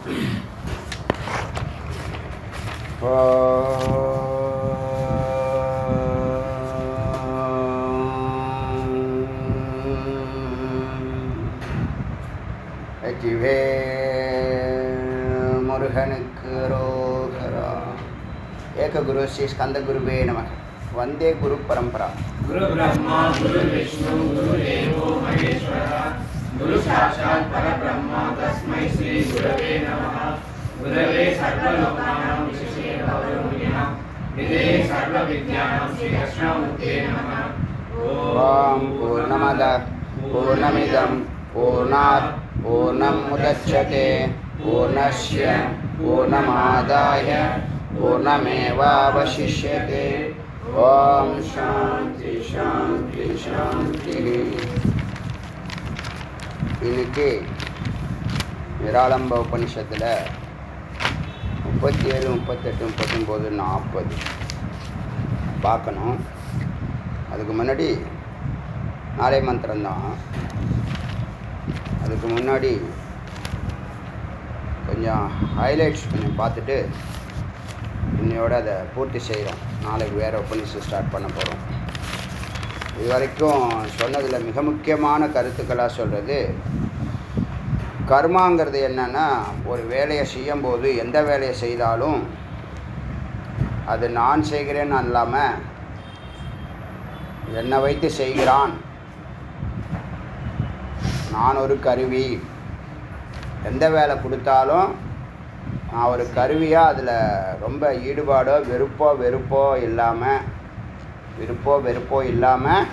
ஜிவே முருகனுக்கு ரோகரா. ஏக குரு ஸ்ரீ ஸ்கந்த குருவே நமக. வந்தே குரு பரம்பரா. குரு பிரம்மா குரு விஷ்ணு குரு தேவோ மகேஸ்வரா. குரு சாட்சாத் பரபிரம்மா தஸ்மை ஸ்ரீ குரவே நமः. குரவே சர்வலோகானாம் விசேஷே பவரோகிணாம் நிதே சர்வ வித்யானாம் ஸ்ரீ கிருஷ்ணமூர்த்தே நமः. ஓம் பூர்ணமத பூர்ணமிதம் பூர்ணாத் பூர்ணம் முதச்யதே பூர்ணஸ்ய பூர்ணமாதாய பூர்ணமேவாவசிஷ்யதே. ஓம் சாந்தி சாந்தி சாந்தி. இன்னைக்கு நிராலம்ப உபனிஷத்தில் 37, 38, 39, 40 பார்க்கணும். அதுக்கு முன்னாடி நாளை மந்திரம்தான். அதுக்கு முன்னாடி கொஞ்சம் ஹைலைட்ஸ் கொஞ்சம் பார்த்துட்டு இன்னையோட அதை பூர்த்தி செய்கிறோம். நாளைக்கு வேறு உபநிஷம் ஸ்டார்ட் பண்ண போகிறோம். இது வரைக்கும் சொன்னதில் மிக முக்கியமான கருத்துக்களாக சொல்கிறது, கர்மாங்கிறது என்னென்னா, ஒரு வேலையை செய்யும்போது எந்த வேலையை செய்தாலும் அது நான் செய்கிறேன்னு இல்லாமல் என்னை வைத்து செய்கிறான், நான் ஒரு கருவி. எந்த வேலை கொடுத்தாலும் நான் ஒரு கருவியாக அதில் ரொம்ப ஈடுபாடோ வெறுப்போ இல்லாமல்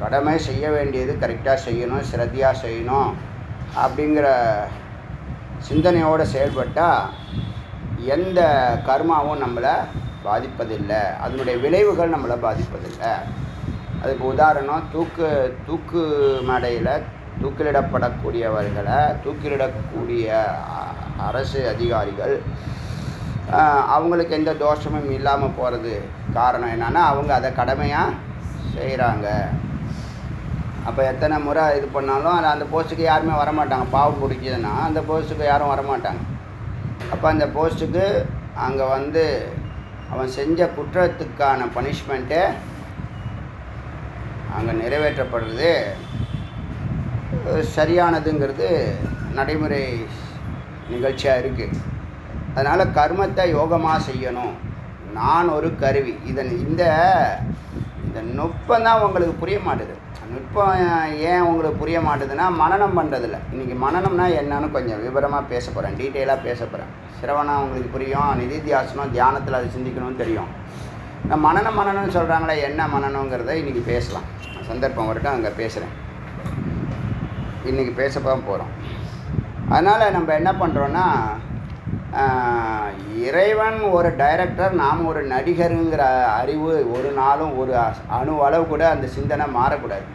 கடமை செய்ய வேண்டியது கரெக்டாக செய்யணும், ஸ்ரத்தையாக செய்யணும் அப்படிங்கிற சிந்தனையோடு செயல்பட்டால் எந்த கர்மாவும் நம்மளை பாதிப்பதில்லை, அதனுடைய விளைவுகள் நம்மளை பாதிப்பதில்லை. அதுக்கு உதாரணம், தூக்கு மேடையில் தூக்கிலிடக்கூடிய அரசு அதிகாரிகள் அவங்களுக்கு எந்த தோஷமும் இல்லாமல் போகிறது காரணம் என்னென்னா, அவங்க அதை கடமையாக செய்கிறாங்க. அப்போ எத்தனை முறை இது பண்ணாலும் அந்த போஸ்ட்டுக்கு யாருமே வரமாட்டாங்க. பாவம் பிடிக்குதுன்னா அந்த போஸ்ட்டுக்கு யாரும் வரமாட்டாங்க. அப்போ அந்த போஸ்ட்டுக்கு அங்கே வந்து அவன் செஞ்ச குற்றத்துக்கான பனிஷ்மெண்ட்டே அங்கே நிறைவேற்றப்படுறது சரியானதுங்கிறது நடைமுறை நிகழ்ச்சியாக இருக்குது. அதனால் கர்மத்தை யோகமாக செய்யணும். நான் ஒரு கருவி. இந்த நுட்பந்தான் உங்களுக்கு புரிய மாட்டுது. நுட்பம் ஏன் உங்களுக்கு புரிய மாட்டுதுன்னா, மனனம் பண்ணுறதில்ல. இன்றைக்கி மனனம்னா என்னன்னு கொஞ்சம் விவரமாக பேச போகிறேன், டீட்டெயிலாக பேச போகிறேன். சிரவணம் உங்களுக்கு புரியும், நிதித்தியாசனம் தியானத்தில் அது சிந்திக்கணும்னு தெரியும். இந்த மனனம்னு சொல்கிறாங்களே, என்ன மனனங்கிறத இன்றைக்கி பேசலாம். சந்தர்ப்பம் வரட்டும், அங்கே பேசுகிறேன். இன்றைக்கி பேச போகிறோம். அதனால் நம்ம என்ன பண்ணுறோன்னா, இறைவன் ஒரு டைரக்டர், நாம் ஒரு நடிகருங்கிற அறிவு ஒரு நாளும் ஒரு அணு அளவு கூட அந்த சிந்தனை மாறக்கூடாது.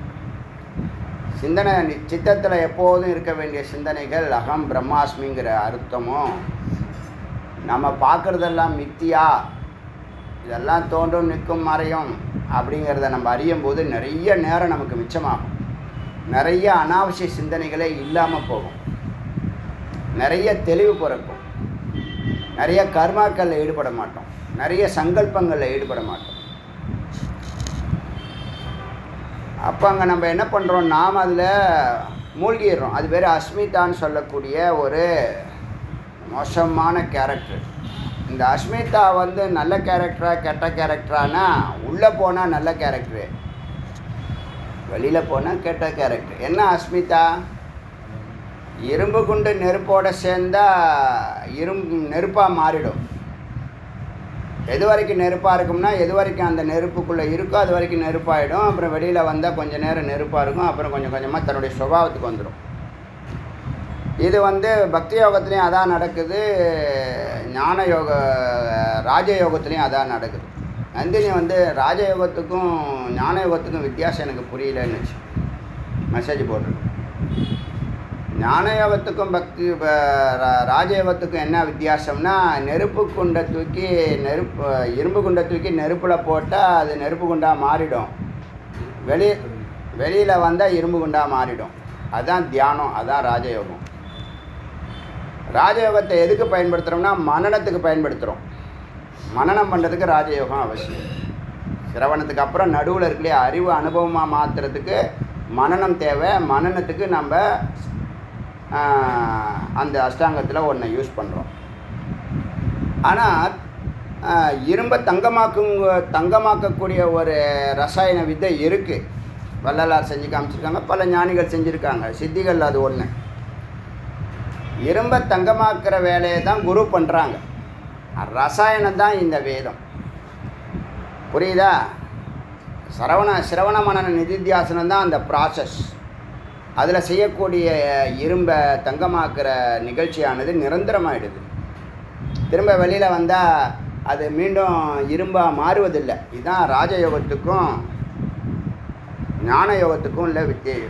சிந்தனை சித்தத்தில் எப்போதும் இருக்க வேண்டிய சிந்தனைகள் அகம் பிரம்மாஸ்மிங்கிற அர்த்தமும், நம்ம பார்க்குறதெல்லாம் மித்தியா, இதெல்லாம் தோன்றும் நிற்கும் மறையும் அப்படிங்கிறத நம்ம அறியும் போது நிறைய நேரம் நமக்கு மிச்சமாகும். நிறைய அனாவசிய சிந்தனைகளே இல்லாமல் போகும். நிறைய தெளிவு பிறக்கும். நிறைய கர்மாக்களில் ஈடுபட மாட்டோம். நிறைய சங்கல்பங்களில் ஈடுபட மாட்டோம். அப்போ அங்கே நம்ம என்ன பண்ணுறோம், நாம் அதில் மூழ்கிடுறோம். அது பேர் அஸ்மிதான்னு சொல்லக்கூடிய ஒரு மோசமான கேரக்டர். இந்த அஸ்மிதா வந்து நல்ல கேரக்டரா கெட்ட கேரக்டரானா, உள்ளே போனால் நல்ல கேரக்டரு, வெளியில் போனால் கெட்ட கேரக்டர். என்ன அஸ்மிதா? இரும்பு குண்டு நெருப்போடு சேர்ந்தால் நெருப்பாக மாறிடும். எது வரைக்கும் நெருப்பாக இருக்கும்னா, எது வரைக்கும் அந்த நெருப்புக்குள்ளே இருக்கோ அது வரைக்கும் நெருப்பாகிடும். அப்புறம் வெளியில் வந்தால் கொஞ்சம் நேரம் நெருப்பாக இருக்கும். அப்புறம் கொஞ்சம் கொஞ்சமாக தன்னுடைய சுபாவத்துக்கு வந்துடும். இது வந்து பக்தி யோகத்துலேயும் அதான் நடக்குது, ஞான யோக ராஜயோகத்துலேயும் அதான் நடக்குது. நந்தினி வந்து ராஜயோகத்துக்கும் ஞான யோகத்துக்கும் வித்தியாசம் எனக்கு புரியலன்னு மெசேஜ் போட்டிருக்கு. ஞான யோகத்துக்கும் ராஜயோகத்துக்கும் என்ன வித்தியாசம்னா, இரும்பு குண்டை தூக்கி நெருப்பில் போட்டால் அது நெருப்பு குண்டாக மாறிடும். வெளியில் வந்தால் இரும்பு குண்டாக மாறிடும். அதுதான் தியானம், அதுதான் ராஜயோகம். ராஜயோகத்தை எதுக்கு பயன்படுத்துகிறோம்னா மனனத்துக்கு பயன்படுத்துகிறோம். மனனம் பண்ணுறதுக்கு ராஜயோகம் அவசியம். சிரவணத்துக்கு அப்புறம் நடுவில் இருக்கலையே அறிவு அனுபவமாக மாற்றுறதுக்கு மனனம் தேவை. மனனத்துக்கு நம்ம அந்த அஷ்டாங்கத்தில் ஒன்றை யூஸ் பண்ணுறோம். ஆனால் இரும்பை தங்கமாக்கக்கூடிய ஒரு ரசாயன வித்தை இருக்குது. வள்ளலார் செஞ்சு காமிச்சிருக்காங்க, பல ஞானிகள் செஞ்சுருக்காங்க, சித்திகள் அது ஒன்று. இரும்பை தங்கமாக்குற வேலையை தான் குரு பண்ணுறாங்க. ரசாயனம் தான் இந்த வேதம். புரியுதா? சிரவண மனன நிதித்தியாசனம் தான் அந்த ப்ராசஸ். அதில் செய்யக்கூடிய இரும்பை தங்கமாக்குற நிகழ்ச்சியானது நிரந்தரமாகிடுது. திரும்ப வெளியில் வந்தால் அது மீண்டும் இரும்பாக மாறுவதில்லை. இதுதான் ராஜயோகத்துக்கும் ஞான யோகத்துக்கும் உள்ள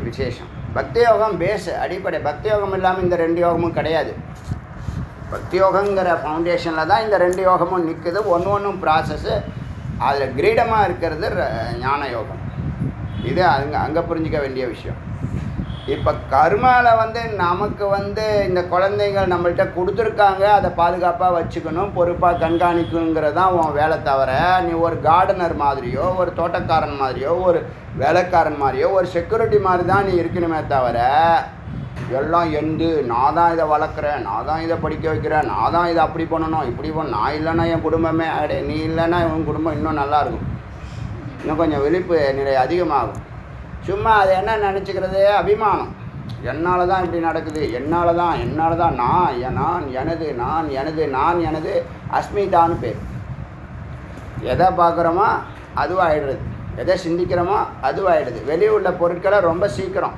விசேஷம். பக்தி யோகம் பேஸ், அடிப்படை. பக்தி யோகம் இல்லாமல் இந்த 2 யோகமும் கிடையாது. பக்தி யோகங்கிற ஃபவுண்டேஷனில் தான் இந்த 2 யோகமும் நிற்குது. ஒன்றும் ப்ராசஸ்ஸு. அதில் கிரீடமாக இருக்கிறது ஞான யோகம். இது அங்கே புரிஞ்சிக்க வேண்டிய விஷயம். இப்போ கர்மாவில் நமக்கு இந்த குழந்தைகள் நம்மள்கிட்ட கொடுத்துருக்காங்க, அதை பாதுகாப்பாக வச்சுக்கணும், பொறுப்பாக கண்காணிக்கணுங்கிறதான் உன் வேலை. தவிர நீ ஒரு கார்டனர் மாதிரியோ, ஒரு தோட்டக்காரன் மாதிரியோ, ஒரு வேலைக்காரன் மாதிரியோ, ஒரு செக்யூரிட்டி மாதிரி தான் நீ இருக்கணுமே தவிர எல்லாம் நான் தான் இதை வளர்க்குறேன், நான் தான் இதை படிக்க வைக்கிறேன், நான் தான் இதை அப்படி பண்ணணும், இப்படி பண்ணணும், நான் இல்லைன்னா என் குடும்பமே நீ இல்லைன்னா உன் குடும்பம் இன்னும் நல்லாயிருக்கும், இன்னும் கொஞ்சம் விழிப்பு நிலை அதிகமாகும். சும்மா அதை என்ன நினச்சிக்கிறது? அபிமானம். என்னால் தான் இப்படி நடக்குது, என்னால் தான் நான் எனது அஸ்மிதான்னு பேர். எதை பார்க்குறோமோ அதுவாகிடுறது, எதை சிந்திக்கிறோமோ அதுவாகிடுது. வெளியே உள்ள பொருட்களை ரொம்ப சீக்கிரம்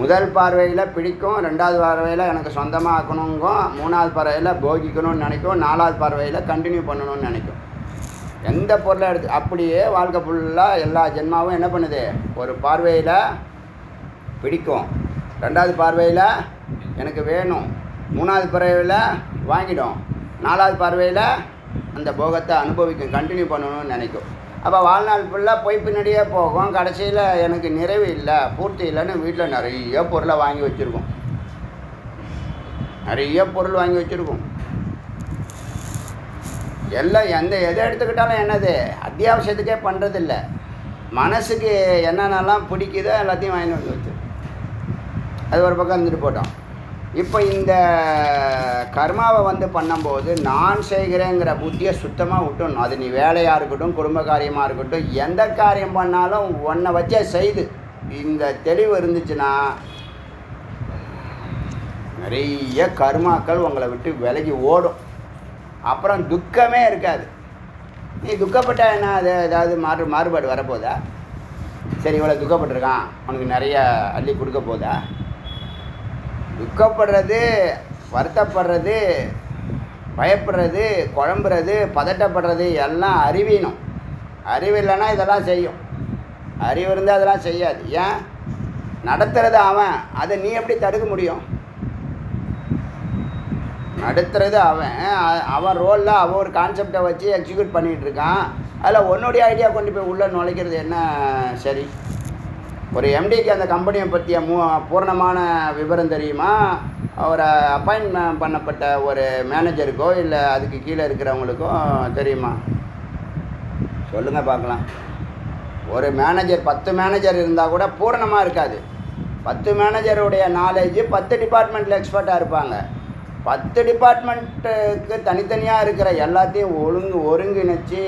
முதல் பார்வையில் பிடிக்கும், 2வது பார்வையில் எனக்கு சொந்தமாக ஆக்கணுங்கும், 3வது பார்வையில் போகிக்கணும்னு நினைக்கும், 4வது பார்வையில் கண்டினியூ பண்ணணும்னு நினைக்கும். எந்த பொருளை எடுத்து அப்படியே வாழ்க்கை ஃபுல்லாக எல்லா ஜென்மாவும் என்ன பண்ணுது? ஒரு பார்வையில் பிடிக்கும், 2வது பார்வையில் எனக்கு வேணும், 3வது பார்வையில் வாங்கிடும், 4வது பார்வையில் அந்த போகத்தை அனுபவிக்கும், கண்டினியூ பண்ணணும்னு நினைக்கும். அப்போ வாழ்நாள் ஃபுல்லாக போய் பின்னாடியே போகும். கடைசியில் எனக்கு நிறைவு இல்லை, பூர்த்தி இல்லைன்னு வீட்டில் நிறைய பொருளை வாங்கி வச்சுருக்கோம். எல்லாம் எதை எடுத்துக்கிட்டாலும் என்னது அத்தியாவசியத்துக்கே பண்ணுறதில்ல. மனசுக்கு என்னென்னலாம் பிடிக்குதோ எல்லாத்தையும் வாங்கி வந்து வச்சு அது ஒரு பக்கம் இருந்துட்டு போட்டோம். இப்போ இந்த கர்மாவை பண்ணும்போது நான் செய்கிறேங்கிற புத்தியை சுத்தமாக விட்டணும். அது நீ வேலையாக இருக்கட்டும், குடும்ப காரியமாக இருக்கட்டும், எந்த காரியம் பண்ணாலும் ஒன்றை வச்சே செய்து இந்த தெளிவு இருந்துச்சுன்னா நிறைய கர்மாக்கள் உங்களை விட்டு விலகி ஓடும். அப்புறம் துக்கமே இருக்காது. நீ துக்கப்பட்டா என்ன? அது ஏதாவது மாறுபாடு வரப்போதா? சரி, இவ்வளோ துக்கப்பட்டிருக்கான், உனக்கு நிறைய அள்ளி கொடுக்க போதா? துக்கப்படுறது, வருத்தப்படுறது, பயப்படுறது, குழம்புறது, பதட்டப்படுறது எல்லாம் அறிவீனம். அறிவு இல்லைன்னா இதெல்லாம் செய்யும். அறிவு இருந்தால் அதெல்லாம் செய்யாது. ஏன்? நடத்துறது அவன், அதை நீ எப்படி தடுக்க முடியும்? நடத்துறது அவன் ரோலில் அவன் ஒரு கான்செப்டை வச்சு எக்ஸிக்யூட் பண்ணிகிட்ருக்கான். அதில் உன்னுடைய ஐடியா கொண்டு போய் உள்ளே நுழைக்கிறது என்ன சரி? ஒரு எம்டிக்கு அந்த கம்பெனியை பற்றிய பூர்ணமான விவரம் தெரியுமா? அவரை அப்பாயின்மெண்ட் பண்ணப்பட்ட ஒரு மேனேஜருக்கோ இல்லை அதுக்கு கீழே இருக்கிறவங்களுக்கோ தெரியுமா? சொல்லுங்கள் பார்க்கலாம். ஒரு மேனேஜர் 10 மேனேஜர் இருந்தால் கூட பூரணமாக இருக்காது. 10 மேனேஜருடைய நாலேஜ் 10 டிபார்ட்மெண்ட்டில் எக்ஸ்பர்ட்டாக இருப்பாங்க. 10 டிபார்ட்மெண்ட்டுக்கு தனித்தனியாக இருக்கிற எல்லாத்தையும் ஒருங்கிணைச்சி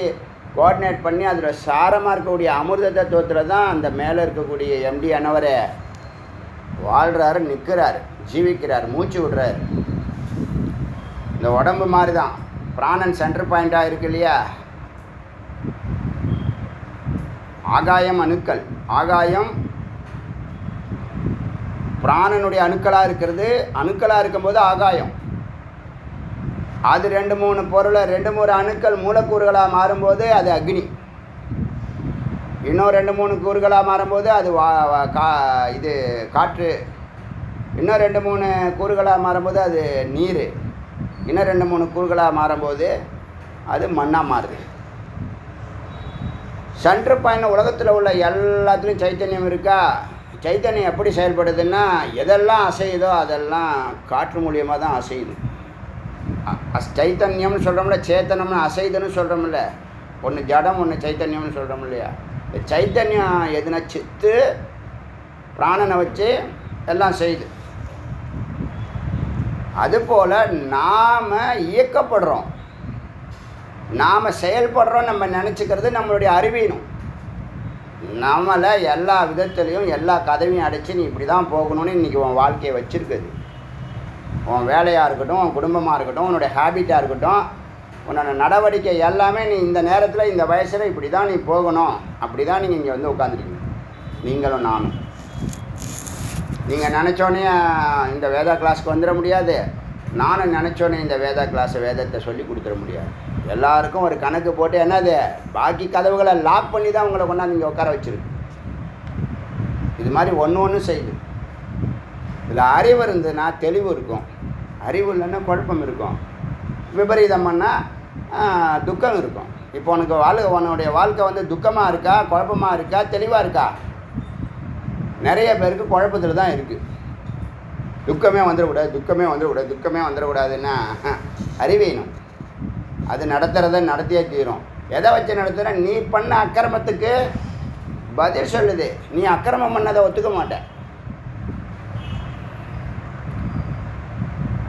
கோஆர்டினேட் பண்ணி அதில் சாரமாக இருக்கக்கூடிய அமிர்த தத்துவத்தில் தான் அந்த மேலே இருக்கக்கூடிய எம்டி அனவரை வாழ்கிறாரு, நிற்கிறாரு, ஜீவிக்கிறார், மூச்சு விடுறாரு. இந்த உடம்பு மாதிரி தான் பிராணன் சென்டர் பாயிண்ட்டாக இருக்கு இல்லையா? ஆகாயம் அணுக்கள், ஆகாயம் பிராணனுடைய அணுக்களாக இருக்கிறது. அணுக்களாக இருக்கும்போது ஆகாயம், அது 2-3 பொருளை 2-3 அணுக்கள் மூலக்கூறுகளாக மாறும்போது அது அக்னி. இன்னும் 2-3 கூறுகளாக மாறும்போது அது இது காற்று. இன்னும் 2-3 கூறுகளாக மாறும்போது அது நீர். இன்னும் 2-3 கூறுகளாக மாறும்போது அது மண்ணாக மாறுது. சென்ட்ரு பாயிண்ட் உலகத்தில் உள்ள எல்லாத்துலேயும் சைத்தன்யம் இருக்கா? சைத்தன்யம் எப்படி செயல்படுதுன்னா எதெல்லாம் அசையுதோ அதெல்லாம் காற்று மூலியமாக தான் அசையுது. சைத்தன்யம்னு சொல்கிறோம்ல, சேத்தனம்னு அசைதுன்னு சொல்கிறோம்ல, ஒன்று ஜடம் ஒன்று சைத்தன்யம்னு சொல்கிறோம் இல்லையா. இந்த சைத்தன்யம் எதுனா சித்து பிராணனை வச்சு எல்லாம் செய்யுது. அதுபோல் நாம் இயக்கப்படுறோம், நாம் செயல்படுறோம் நம்ம நினச்சிக்கிறது நம்மளுடைய அறிவீனம். நம்மளை எல்லா விதத்துலேயும் எல்லா கதவையும் அடைச்சி நீ இப்படி தான் போகணும்னு இன்றைக்கி உன் வாழ்க்கையை வச்சுருக்குது. உன் வேலையாக இருக்கட்டும், உன் குடும்பமாக இருக்கட்டும், உன்னுடைய ஹேபிட்டாக இருக்கட்டும், உன்னோட நடவடிக்கை எல்லாமே நீ இந்த நேரத்தில் இந்த வயசில் இப்படி தான் நீ போகணும், அப்படி தான் நீங்கள் இங்கே வந்து உட்காந்துருக்கீங்க. நீங்களும் நானும் நீங்கள் நினச்சோன்னே இந்த வேதா கிளாஸுக்கு வந்துட முடியாது, நானும் நினச்சோன்னே இந்த வேதா கிளாஸை வேதத்தை சொல்லி கொடுத்துட முடியாது. எல்லாருக்கும் ஒரு கணக்கு போட்டு என்னது பாக்கி கதவுகளை லாக் பண்ணி தான் உங்களை கொண்டாந்து இங்கே உட்கார வச்சுருக்கு. இது மாதிரி ஒன்று செய்யுது. இதில் அறிவு இருந்ததுன்னா தெளிவு இருக்கும், அறிவு இல்லைன்னா குழப்பம் இருக்கும், விபரீதம் பண்ணால் துக்கம் இருக்கும். இப்போ உனக்கு உன்னுடைய வாழ்க்கை வந்து துக்கமாக இருக்கா, குழப்பமாக இருக்கா, தெளிவாக இருக்கா? நிறைய பேருக்கு குழப்பத்தில் தான் இருக்குது. துக்கமே வந்துடக்கூடாது, துக்கமே வந்துடக்கூடாது, துக்கமே வந்துடக்கூடாதுன்னா அறிவீனம். அது நடத்துகிறத நடத்தியே தீரும். எதை வச்சு நடத்துகிற? நீ பண்ண அக்கிரமத்துக்கு பதில் சொல்லுது. நீ அக்கிரமம் பண்ணதை ஒத்துக்க மாட்டேன்.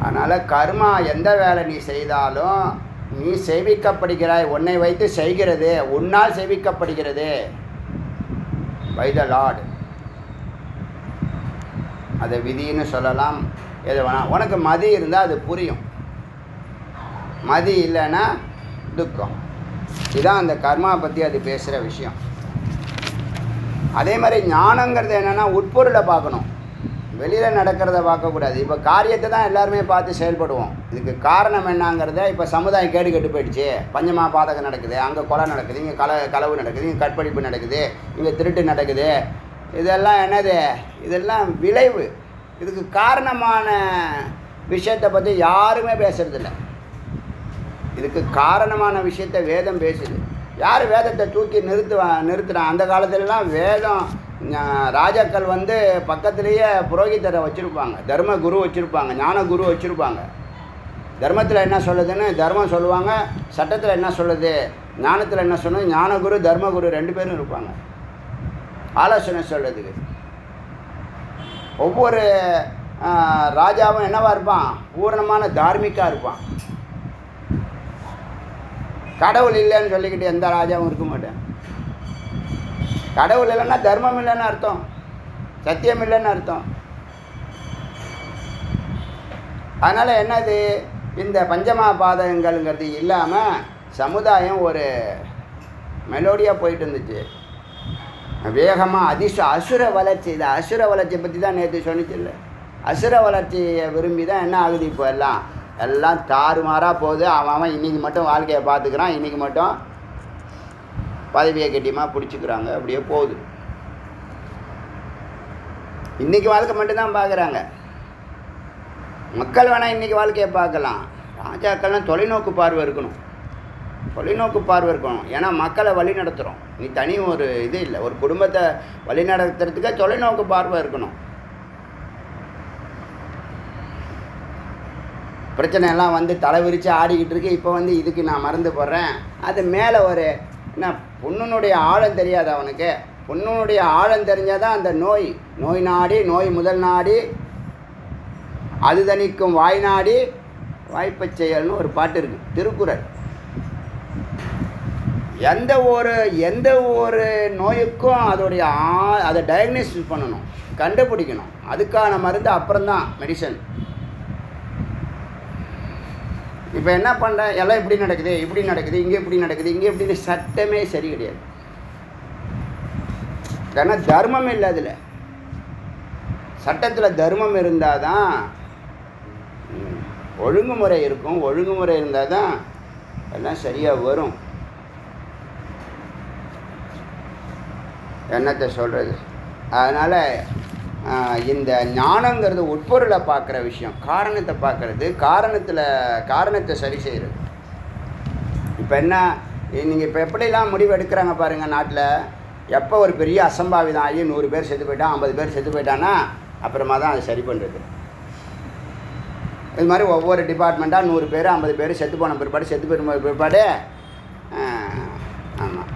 அதனால் கர்மா எந்த வேலை நீ செய்தாலும் நீ சேவிக்கப்படுகிறாய். உன்னை வைத்து செய்கிறது, உன்னால் சேவிக்கப்படுகிறது பை த லார்ட். அதை விதின்னு சொல்லலாம், எது வேணாம். உனக்கு மதி இருந்தால் அது புரியும், மதி இல்லைன்னா துக்கம். இதுதான் அந்த கர்மா பற்றி அது பேசுகிற விஷயம். அதே மாதிரி ஞானங்கிறது என்னென்னா உட்பொருளை பார்க்கணும், வெளியில் நடக்கிறத பார்க்கக்கூடாது. இப்போ காரியத்தை தான் எல்லாருமே பார்த்து செயல்படுவோம். இதுக்கு காரணம் என்னங்கிறத இப்போ சமுதாயம் கேடு கெட்டு போயிடுச்சு. பஞ்சமா பாதகம் நடக்குது, அங்கே கொலை நடக்குது, இங்கே களவு நடக்குது, இங்கே கற்பழிப்பு நடக்குது, இங்கே திருட்டு நடக்குது. இதெல்லாம் என்னது? இதெல்லாம் விளைவு. இதுக்கு காரணமான விஷயத்தை பற்றி யாருமே பேசுறதில்ல. இதுக்கு காரணமான விஷயத்தை வேதம் பேசுது. யார் வேதத்தை தூக்கி நிறுத்துகிறான்? அந்த காலத்துலலாம் வேதம் ராஜாக்கள் வந்து பக்கத்துலேயே புரோகிதரை வச்சுருப்பாங்க, தர்ம குரு வச்சுருப்பாங்க, ஞான குரு வச்சுருப்பாங்க. தர்மத்தில் என்ன சொல்லுதுன்னு தர்மம் சொல்லுவாங்க, சட்டத்தில் என்ன சொல்லுது, ஞானத்தில் என்ன சொல்லுது, ஞானகுரு தர்மகுரு 2 பேரும் இருப்பாங்க ஆலோசனை சொல்லுறதுக்கு. ஒவ்வொரு ராஜாவும் என்னவாக இருப்பான்? பூரணமான தார்மிக்காக இருப்பான். கடவுள் இல்லைன்னு சொல்லிக்கிட்டு எந்த ராஜாவும் இருக்க மாட்டேன். கடவுள் இல்லைன்னா தர்மம் இல்லைன்னு அர்த்தம், சத்தியம் இல்லைன்னு அர்த்தம். அதனால் என்னது, இந்த பஞ்சமா பாதகங்கள்ங்கிறது இல்லாமல் சமுதாயம் ஒரு மெலோடியாக போயிட்டு இருந்துச்சு. வேகமாக அசுர வளர்ச்சி. இது அசுர வளர்ச்சியை பற்றி தான் நேற்று சொன்னிச்சு இல்லை. அசுர வளர்ச்சியை விரும்பி தான் என்ன ஆகுது, இப்போ எல்லாம் தாறுமாறாக போகுது. அவன் இன்றைக்கி மட்டும் வாழ்க்கையை பார்த்துக்கிறான், இன்றைக்கி மட்டும் பதவியை கட்டியமாக பிடிச்சிக்கிறாங்க, அப்படியே போகுது. இன்றைக்கி வாழ்க்கை மட்டும்தான் பார்க்குறாங்க. மக்கள் வேணால் இன்றைக்கி வாழ்க்கையை பார்க்கலாம். ராஜாக்கள்லாம் தொலைநோக்கு பார்வை இருக்கணும், தொலைநோக்கு பார்வை இருக்கணும். ஏன்னா மக்களை வழி நடத்துகிறோம். நீ தனி ஒரு இது இல்லை, ஒரு குடும்பத்தை வழி நடத்துறதுக்கே தொலைநோக்கு பார்வை இருக்கணும். பிரச்சனையெல்லாம் வந்து தலை விரித்து ஆடிக்கிட்டு இருக்கு. இப்போ வந்து இதுக்கு நான் மறந்து போடுறேன், அது மேலே ஒரு என்ன, பொண்ணுனுடைய ஆழம் தெரியாது அவனுக்கு. பொண்ணுனுடைய ஆழம் தெரிஞ்சால் தான் அந்த நோய் நாடி, நோய் முதல் நாடி, அது தணிக்கும் வாய் நாடி வாய்ப்பை செயல்னு ஒரு பாட்டு இருக்குது, திருக்குறள். எந்த ஒரு நோய்க்கும் அதோடைய அதை டயக்னோசிஸ் பண்ணணும், கண்டுபிடிக்கணும். அதுக்கான மருந்து அப்புறம்தான் மெடிசன். இப்போ என்ன பண்ணுற, எல்லாம் இப்படி நடக்குது, இங்கே இப்படி நடக்குது, இங்கே இப்படி, சட்டமே சரி கிடையாது. ஏன்னா தர்மம் இல்லை அதில். சட்டத்தில் தர்மம் இருந்தால் தான் ஒழுங்குமுறை இருக்கும், ஒழுங்குமுறை இருந்தால் தான் எல்லாம் சரியாக வரும். என்னத்தை சொல்கிறது? அதனால் இந்த ஞானங்கிறது உட்பொருளை பார்க்குற விஷயம், காரணத்தை பார்க்குறது, காரணத்தை சரி செய்கிறது. இப்போ என்ன, நீங்கள் இப்போ எப்படிலாம் முடிவு எடுக்கிறாங்க பாருங்கள் நாட்டில். எப்போ ஒரு பெரிய அசம்பாவிதம் ஆகி 100 பேர் செத்து போயிட்டான், 50 பேர் செத்து போயிட்டான்னா அப்புறமா தான் அது சரி பண்ணுறது. இது மாதிரி ஒவ்வொரு டிபார்ட்மெண்ட்டாக 100 பேர் 50 பேர் செத்து போன பிற்பாடு ஆமாம்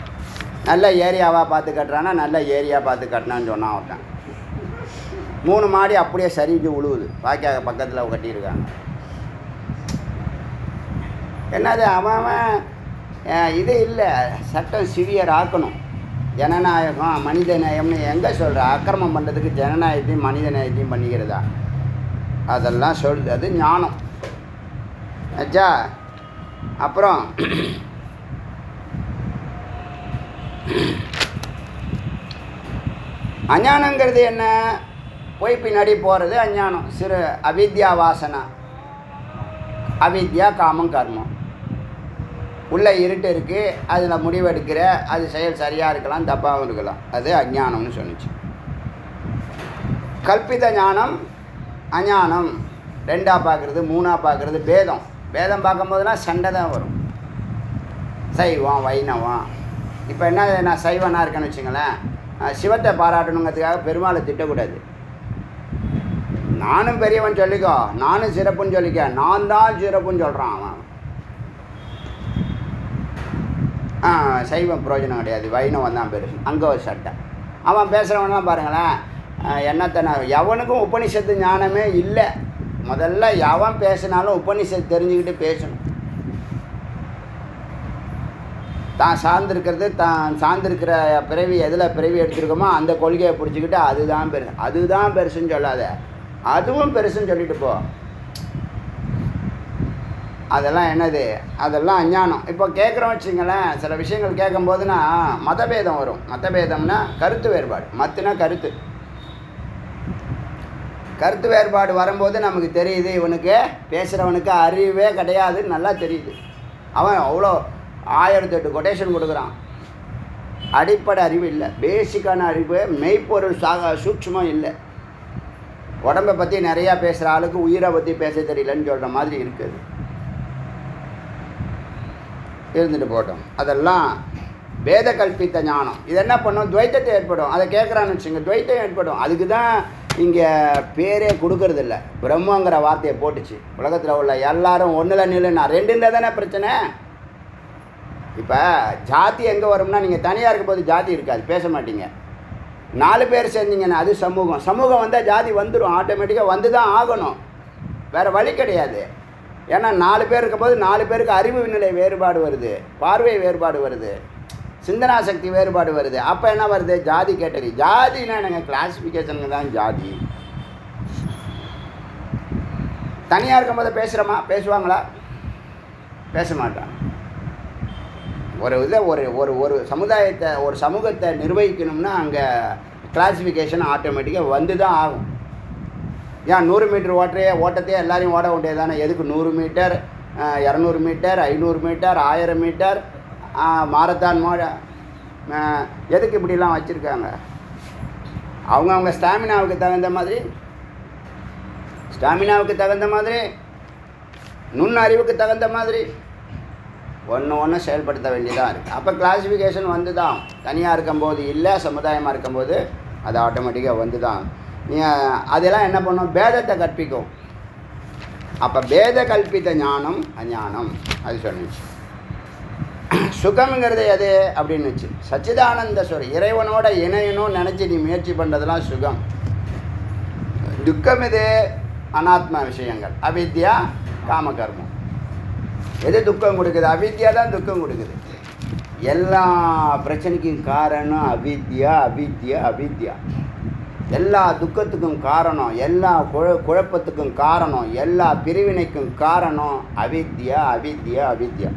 நல்ல ஏரியாவாக பார்த்து கட்டுறான்னா நல்ல ஏரியா பார்த்து கட்டினான்னு சொன்னான் அவன். 3 மாடி அப்படியே சரிஞ்சு உழுவுது, வாய்க்காக பக்கத்தில் கட்டியிருக்காங்க. என்னது அவன் இது இல்லை, சட்டம் சிவியர் ஆக்கணும். ஜனநாயகம் மனித நேயம்னு எங்கே சொல்கிற? அக்கிரமம் பண்ணுறதுக்கு ஜனநாயகத்தையும் மனித நேயத்தையும் பண்ணிக்கிறதா? அதெல்லாம் சொல்லுது, அது ஞானம் ஆச்சா. அப்புறம் அஞ்ஞானங்கிறது என்ன? போய் பின்னாடி போகிறது அஞ்ஞானம். சிறு அவித்யா வாசனா, அவித்யா காமம் கர்மம். உள்ள இருட்டு இருக்குது, அதில் முடிவெடுக்கிற, அது செயல் சரியாக இருக்கலாம் தப்பாகவும் இருக்கலாம், அது அஞ்ஞானம்னு சொன்னிச்சு. கல்பித ஞானம் அஞ்ஞானம். 2ஆக பார்க்குறது, 3ஆக பார்க்குறது, பேதம். பேதம் பார்க்கும்போதெல்லாம் சண்டை தான் வரும். சைவம் வைணவம். இப்போ என்ன, நான் சைவனாக இருக்கேன்னு வச்சுங்களேன், சிவத்தை பாராட்டணுங்கிறதுக்காக பெருமாளை திட்டக்கூடாது. நானும் பெரியவன் சொல்லிக்கோ, நானும் சிறப்புன்னு சொல்லிக்க, நான் தான் சிறப்புன்னு சொல்கிறான் அவன். சைவம் பிரயோஜனம் கிடையாது, வைணவம் தான் பெருசு. அங்கே ஒரு சட்டை. அவன் பேசுகிறவன்லாம் பாருங்களேன், என்னத்தனை எவனுக்கும் உபனிஷத்து ஞானமே இல்லை. முதல்ல எவன் பேசினாலும் உபனிஷத்து தெரிஞ்சுக்கிட்டு பேசணும். தான் சார்ந்திருக்கிற பிறவி எதில் பிறவி எடுத்துருக்கோமோ அந்த கொள்கையை பிடிச்சிக்கிட்டு அதுதான் பெருசுன்னு சொல்லாத, அதுவும் பெருசுன்னு சொல்லிட்டு போ. அதெல்லாம் என்னது? அதெல்லாம் அஞ்ஞானம். இப்போ கேட்குறோம் வச்சுங்களேன், சில விஷயங்கள் கேட்கும்போதுனா மதபேதம் வரும். மதபேதம்னா கருத்து வேறுபாடு. மத்துனா கருத்து வேறுபாடு வரும்போது நமக்கு தெரியுது, இவனுக்கு பேசுகிறவனுக்கு அறிவே கிடையாதுன்னு நல்லா தெரியுது. அவன் அவ்வளோ 1008 கொட்டேஷன் கொடுக்குறான். அடிப்படை அறிவு இல்லை, பேசிக்கான அறிவு, மெய்ப்பொருள் சூட்சமும் இல்லை. உடம்பை பற்றி நிறையா பேசுகிற ஆளுக்கு உயிரை பற்றி பேச தெரியலன்னு சொல்கிற மாதிரி இருக்குது. இருந்துட்டு போட்டோம். அதெல்லாம் வேத கல்பித்த ஞானம். இது என்ன பண்ணும்? துவைத்தத்தை ஏற்படும். அதை கேட்குறான்னு வச்சுங்க, துவைத்தம் ஏற்படும். அதுக்கு தான் இங்கே பேரே கொடுக்கறது இல்லை. பிரம்மங்கிற வார்த்தையை போட்டுச்சு. உலகத்தில் உள்ள எல்லாரும் ஒன்றில் நில்லுன்னா 2 இருந்தால் தானே பிரச்சனை. இப்போ ஜாதி எங்கே வரும்னா, நீங்கள் தனியாக இருக்கும்போது ஜாதி இருக்காது, பேச மாட்டீங்க. 4 பேர் சேர்ந்தீங்கன்னா அது சமூகம். சமூகம் வந்தால் ஜாதி வந்துடும், ஆட்டோமேட்டிக்காக வந்து தான் ஆகணும், வேறு வழி கிடையாது. ஏன்னா 4 பேர் இருக்கும்போது 4 பேருக்கு அறிவு நிலை வேறுபாடு வருது, பார்வை வேறுபாடு வருது, சிந்தனா சக்தி வேறுபாடு வருது. அப்போ என்ன வருது? ஜாதி கேட்டகரி. ஜாதினா எனக்கு கிளாஸிஃபிகேஷனுக்கு தான் ஜாதி. தனியாக இருக்கும்போது பேசுகிறோமா? பேசுவாங்களா? பேச மாட்டான். ஒரு இதில் ஒரு சமுதாயத்தை, ஒரு சமூகத்தை நிர்வகிக்கணும்னா அங்கே கிளாஸிஃபிகேஷன் ஆட்டோமேட்டிக்காக வந்து தான் ஆகும். ஏன் 100 மீட்டர் ஓட்டத்தையே எல்லாரையும் ஓட வேண்டியது தானே? எதுக்கு 100 metre, 200 metre, 500 metre, 1000 metre, marathon எதுக்கு இப்படிலாம் வச்சுருக்காங்க? அவங்கவுங்க ஸ்டாமினாவுக்கு தகுந்த மாதிரி நுண்ணறிவுக்கு தகுந்த மாதிரி ஒன்று செயல்படுத்த வேண்டியதாக இருக்குது. அப்போ கிளாஸிஃபிகேஷன் வந்து தான். தனியாக இருக்கும்போது இல்லை, சமுதாயமாக இருக்கும்போது அது ஆட்டோமேட்டிக்காக வந்து தான். அதெல்லாம் என்ன பண்ணும்? பேதத்தை கற்பிக்கும். அப்போ பேத கல்பித்த ஞானம் அஞ்ஞானம். அது சொன்னிச்சு. சுகம்ங்கிறது எது அப்படின்னுச்சு? சச்சிதானந்த ஸ்வரம், இறைவனோட இணையணும்னு நினச்சி நீ முயற்சி பண்ணுறதுலாம் சுகம். துக்கம் இது அனாத்மா விஷயங்கள், அவித்யா காமகர்மம். எது துக்கம் கொடுக்குது? அவித்யா தான் துக்கம் கொடுக்குது. எல்லா பிரச்சனைக்கும் காரணம் அவித்யா, அவித்யா, அவித்யா. எல்லா துக்கத்துக்கும் காரணம், எல்லா குழப்பத்துக்கும் காரணம், எல்லா பிரிவினைக்கும் காரணம் அவித்யா, அவித்யா, அவித்யா.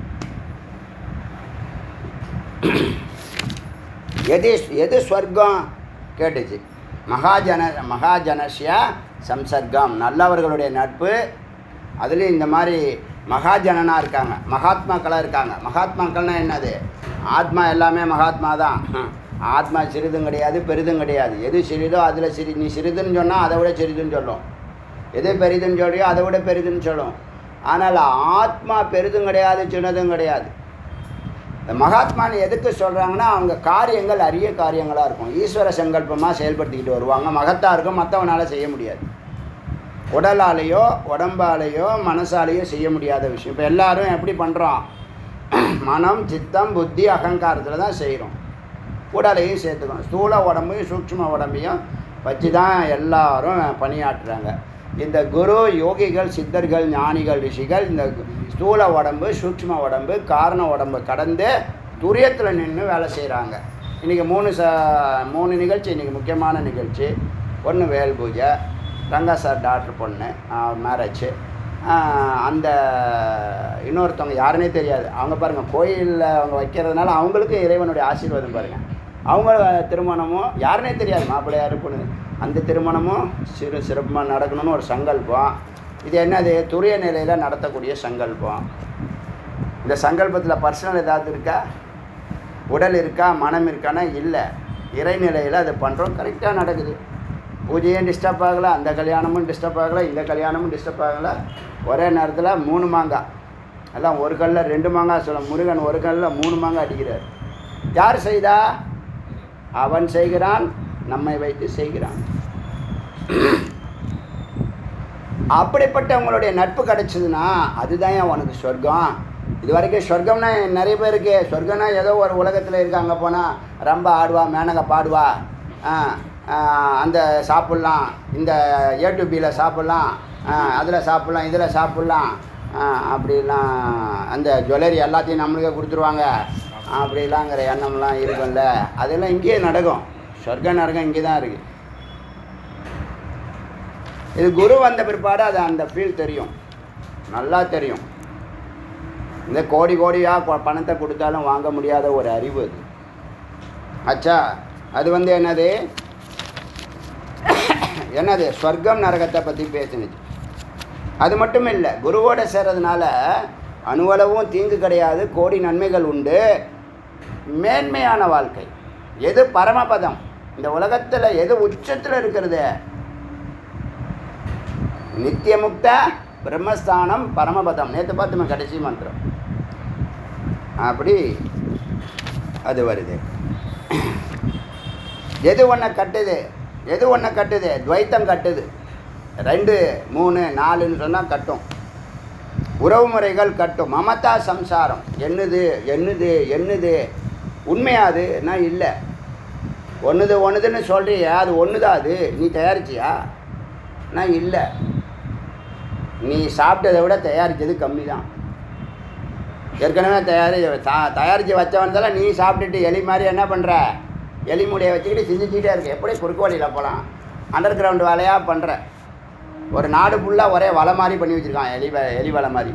எது ஸ்வர்க்கம் கேட்டுச்சு? மகாஜனஸ்ய சம்சர்க்கம், நல்லவர்களுடைய நட்பு. அதுலேயும் இந்த மாதிரி மகாஜனனாக இருக்காங்க, மகாத்மாக்களாக இருக்காங்க. மகாத்மாக்கள்னால் என்னது? ஆத்மா எல்லாமே மகாத்மா தான். ஆத்மா சிறிதும் கிடையாது, பெரிதும் கிடையாது. எது சிறிதோ அதில் நீ சிறிதுன்னு சொன்னால் அதை விட சிறிதுன்னு சொல்லும். எது பெரிதுன்னு சொல்றியோ அதை விட பெரிதுன்னு சொல்லும். ஆனால் ஆத்மா பெரிதும் கிடையாது, சின்னதும் கிடையாது. இந்த மகாத்மான்னு எதுக்கு சொல்கிறாங்கன்னா அவங்க காரியங்கள் அரிய காரியங்களாக இருக்கும், ஈஸ்வர சங்கல்பமாக செயல்படுத்திக்கிட்டு வருவாங்க. மகத்தாக இருக்கும், மற்றவனால் செய்ய முடியாது. உடலாலேயோ உடம்பாலேயோ மனசாலேயோ செய்ய முடியாத விஷயம். இப்போ எல்லோரும் எப்படி பண்ணுறோம்? மனம், சித்தம், புத்தி, அகங்காரத்தில் தான் செய்கிறோம். உடலையும் சேர்த்துக்கணும். ஸ்தூல உடம்பையும் சூக்ஷ்ம உடம்பையும் வச்சு தான் எல்லாரும் பணியாற்றுறாங்க. இந்த குரு, யோகிகள், சித்தர்கள், ஞானிகள், ரிஷிகள் இந்த ஸ்தூல உடம்பு, சூக்ஷ்ம உடம்பு, காரண உடம்பு கடந்து துரியத்தில் நின்று வேலை செய்கிறாங்க. இன்றைக்கி 3 நிகழ்ச்சி, இன்றைக்கி முக்கியமான நிகழ்ச்சி. ஒன்று வேல் பூஜை, ரங்கா சார் டாக்டர் பொண்ணு மேரேஜ். அந்த இன்னொருத்தவங்க யாருன்னே தெரியாது, அவங்க பாருங்கள் கோயிலில் அவங்க வைக்கிறதுனால அவங்களுக்கு இறைவனுடைய ஆசீர்வாதம் பாருங்கள். அவங்க திருமணமும் யாருன்னே தெரியாது, மாப்பிள்ளையார் பொண்ணு, அந்த திருமணமும் சிறப்பாக நடக்கணும்னு ஒரு சங்கல்பம். இது என்னது? துரிய நிலையில் நடத்தக்கூடிய சங்கல்பம். இந்த சங்கல்பத்தில் பர்சனல் ஏதாவது இருக்கா? உடல் இருக்கா? மனம் இருக்கான்னா இல்லை. இறைநிலையில் அது பண்ணுறோம், கரெக்டாக நடக்குது. பூஜையும் டிஸ்டர்ப் ஆகலை, அந்த கல்யாணமும் டிஸ்டர்ப் ஆகலை, இந்த கல்யாணமும் டிஸ்டர்ப் ஆகலை. ஒரே நேரத்தில் 3 மாங்காய், எல்லாம் ஒரு கல்லில் 2 மாங்காய் சொல்ல. முருகன் ஒரு கல்லில் 3 மாங்காய் அடிக்கிறார். யார் செய்தா? அவன் செய்கிறான், நம்மை வைத்து செய்கிறான். அப்படிப்பட்டவங்களுடைய நட்பு கிடச்சிதுன்னா அதுதான் உனக்கு சொர்க்கம். இது வரைக்கும் சொர்க்கம்னா நிறைய பேருக்கு சொர்க்கம்னா ஏதோ ஒரு உலகத்தில் இருக்காங்க, போனால் ரொம்ப ஆடுவா, மேனகை பாடுவா, அந்த சாப்பிட்லாம், இந்த A2Bயில் சாப்பிட்லாம், அதில் சாப்பிட்லாம், இதில் சாப்பிட்லாம், அப்படிலாம் அந்த ஜுவல்லரி எல்லாத்தையும் நம்மளுக்கே கொடுத்துருவாங்க, அப்படிலாங்கிற எண்ணம்லாம் இருக்கும்ல. அதெல்லாம் இங்கேயே நடக்கும். சொர்க்க நரகம் இங்கே தான் இருக்குது. இது குரு வந்த பிற்பாடு அது அந்த ஃபீல் தெரியும், நல்லா தெரியும். இந்த கோடியாக பணத்தை கொடுத்தாலும் வாங்க முடியாத ஒரு அறிவு அது. ஆச்சா, அது என்னது ஸ்வர்க்கம் நரகத்தை பற்றி பேசுனுச்சு. அது மட்டும் இல்லை, குருவோட சேர்றதுனால அணுவளவும் தீங்கு கிடையாது, கோடி நன்மைகள் உண்டு, மேன்மையான வாழ்க்கை. எது பரமபதம்? இந்த உலகத்தில் எது உச்சத்தில் இருக்கிறது? நித்தியமுக்த பிரம்மஸ்தானம் பரமபதம். நேற்று பார்த்துமே கடைசி மந்திரம் அப்படி அது வருது. எது ஒன்றை கட்டுது? எது ஒன்றை கட்டுது? துவைத்தம் கட்டுது. 2, 3, 4ன்னு சொன்னால் கட்டும். உறவு முறைகள் கட்டும். மமதா சம்சாரம் என்னது உண்மையாதுன்னா இல்லை. ஒன்றுதுன்னு சொல்கிறியா, அது ஒன்று தான். அது நீ தயாரிச்சியா? நான் இல்லை. நீ சாப்பிட்டதை விட தயாரித்தது கம்மி தான். ஏற்கனவே தயாரித்து வச்சவன்தால நீ சாப்பிட்டுட்டு எலி மாதிரி என்ன பண்ணுற? எலி மூடையை வச்சுக்கிட்டு சிந்திச்சிக்கிட்டே இருக்க. எப்படி குறுக்கு வழியில் போகலாம்? அண்டர் கிரவுண்டு வேலையாக பண்ணுற. ஒரு நாடு ஃபுல்லாக ஒரே வலை மாதிரி பண்ணி வச்சுருக்கான், எலி வலை மாதிரி.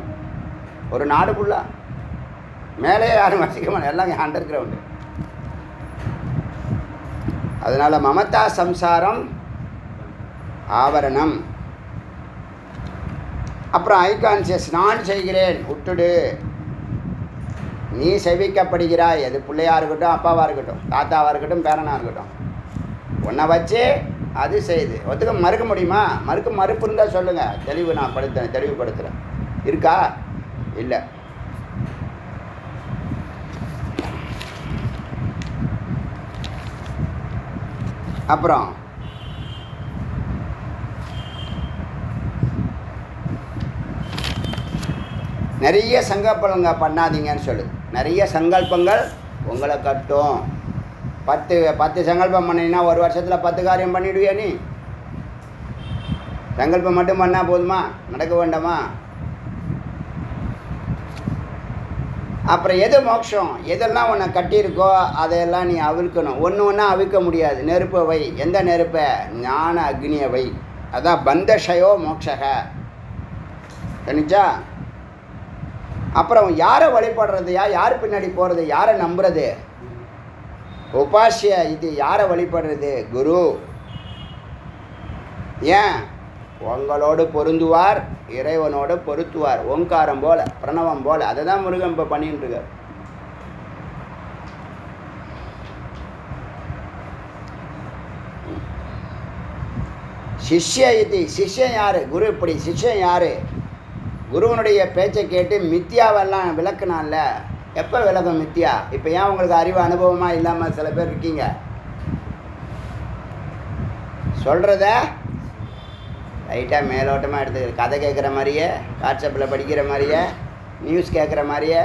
ஒரு நாடு ஃபுல்லாக மேலே யாரும் வசிக்க மாட்டேன், எல்லாம் அண்டர் கிரவுண்டு. அதனால் மமதா சம்சாரம் ஆவரணம். அப்புறம் ஐகான்சியஸ், நான் செய்கிறேன் விட்டுடு. நீ செவிக்கப்படுகிறாய். அது பிள்ளையாக இருக்கட்டும், அப்பாவாக இருக்கட்டும், தாத்தாவாக இருக்கட்டும், பேரனாக இருக்கட்டும், உன்னை வச்சு அது செய்யுது. ஒத்துக்க மறுக்க முடியுமா? மறுப்பு இருந்தால் சொல்லுங்கள், நான் தெளிவுபடுத்துகிறேன். இருக்கா? இல்லை. அப்புறம் நிறைய சங்கல்பங்கள் பண்ணாதீங்கன்னு சொல்லு. நிறைய சங்கல்பங்கள் உங்களை கட்டும். 10 சங்கல்பம் பண்ணினா ஒரு வருஷத்தில் 10 காரியம் பண்ணிவிடுவியா? நீ சங்கல்பம் மட்டும் பண்ணால் போதுமா? நடக்க வேண்டாமா? அப்புறம் எது மோட்சம்? எதெல்லாம் உன்னை கட்டியிருக்கோ அதையெல்லாம் நீ அவிழ்க்கணும். ஒன்றா அவிழ்க்க முடியாது. நெருப்பை வை. எந்த நெருப்பை? ஞான அக்னியை வை. அதான் பந்தஷயோ மோட்சக. தெரிஞ்சா? அப்புறம் யாரை வழிபடுறது? யார் பின்னாடி போகிறது? யாரை நம்புறது? உபாசிய. இது யாரை வழிபடுறது? குரு. ஏன்? உங்களோடு பொருந்துவார், இறைவனோடு பொருத்துவார். ஓங்காரம் போல, பிரணவம் போல. அதை தான் முருகன் இப்போ பண்ணிட்டு இருக்கார். சிஷ்ய இது. சிஷ்யன் யாரு? குரு. இப்படி சிஷ்யன் யாரு? குருவனுடைய பேச்சை கேட்டு மித்தியாவெல்லாம் விளக்குனான்ல, எப்போ விலகும் மித்தியா? இப்போ ஏன் உங்களுக்கு அறிவு அனுபவமாக இல்லாமல் சில பேர் இருக்கீங்க? சொல்கிறத லைட்டாக மேலோட்டமாக எடுத்துக்கிற, கதை கேட்குற மாதிரியே, வாட்ஸ்அப்பில் படிக்கிற மாதிரியே, நியூஸ் கேட்குற மாதிரியே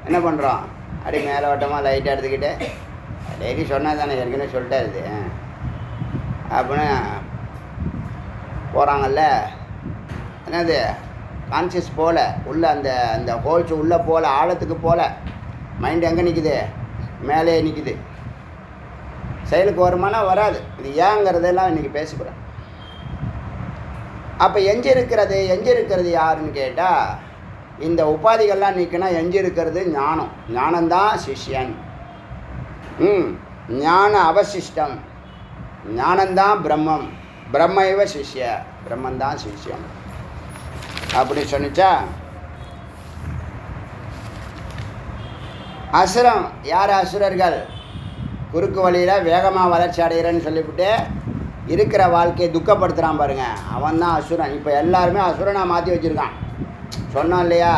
என்ன பண்ணுறோம்? அப்படி மேலோட்டமாக லைட்டாக எடுத்துக்கிட்டு டெய்லி சொன்னால் தானே, ஏற்கனவே சொல்லிட்டா இது அப்படின்னு போகிறாங்கல்ல. என்னது கான்சியஸ் போல் உள்ள அந்த அந்த ஹோல்ஸ் உள்ளே போல் ஆழத்துக்கு போல் மைண்டு எங்கே நிற்குது? மேலே நிற்குது. செயலுக்கு வருமானா வராது. இது ஏங்கிறதெல்லாம் இன்றைக்கி பேசப்படுறேன். அப்போ எஞ்சிருக்கிறது யாருன்னு கேட்டால், இந்த உபாதிகள்லாம் நீக்கினா எஞ்சிருக்கிறது ஞானம். ஞானந்தான் சிஷ்யன். ஞான அவசிஷ்டம். ஞானந்தான் பிரம்மம். பிரம்மைவ சிஷ்ய. பிரம்மந்தான் சிஷ்யம் அப்படி சொன்னிச்சா. அசுரம் யார்? அசுரர்கள். குறுக்கு வழியில் வேகமாக வளர்ச்சி அடைகிறேன்னு சொல்லிவிட்டு இருக்கிற வாழ்க்கையை துக்கப்படுத்துகிறான் பாருங்க, அவன் தான் அசுரன். இப்போ எல்லாருமே அசுரனாக மாற்றி வச்சுருக்கான். சொன்னோம் இல்லையா,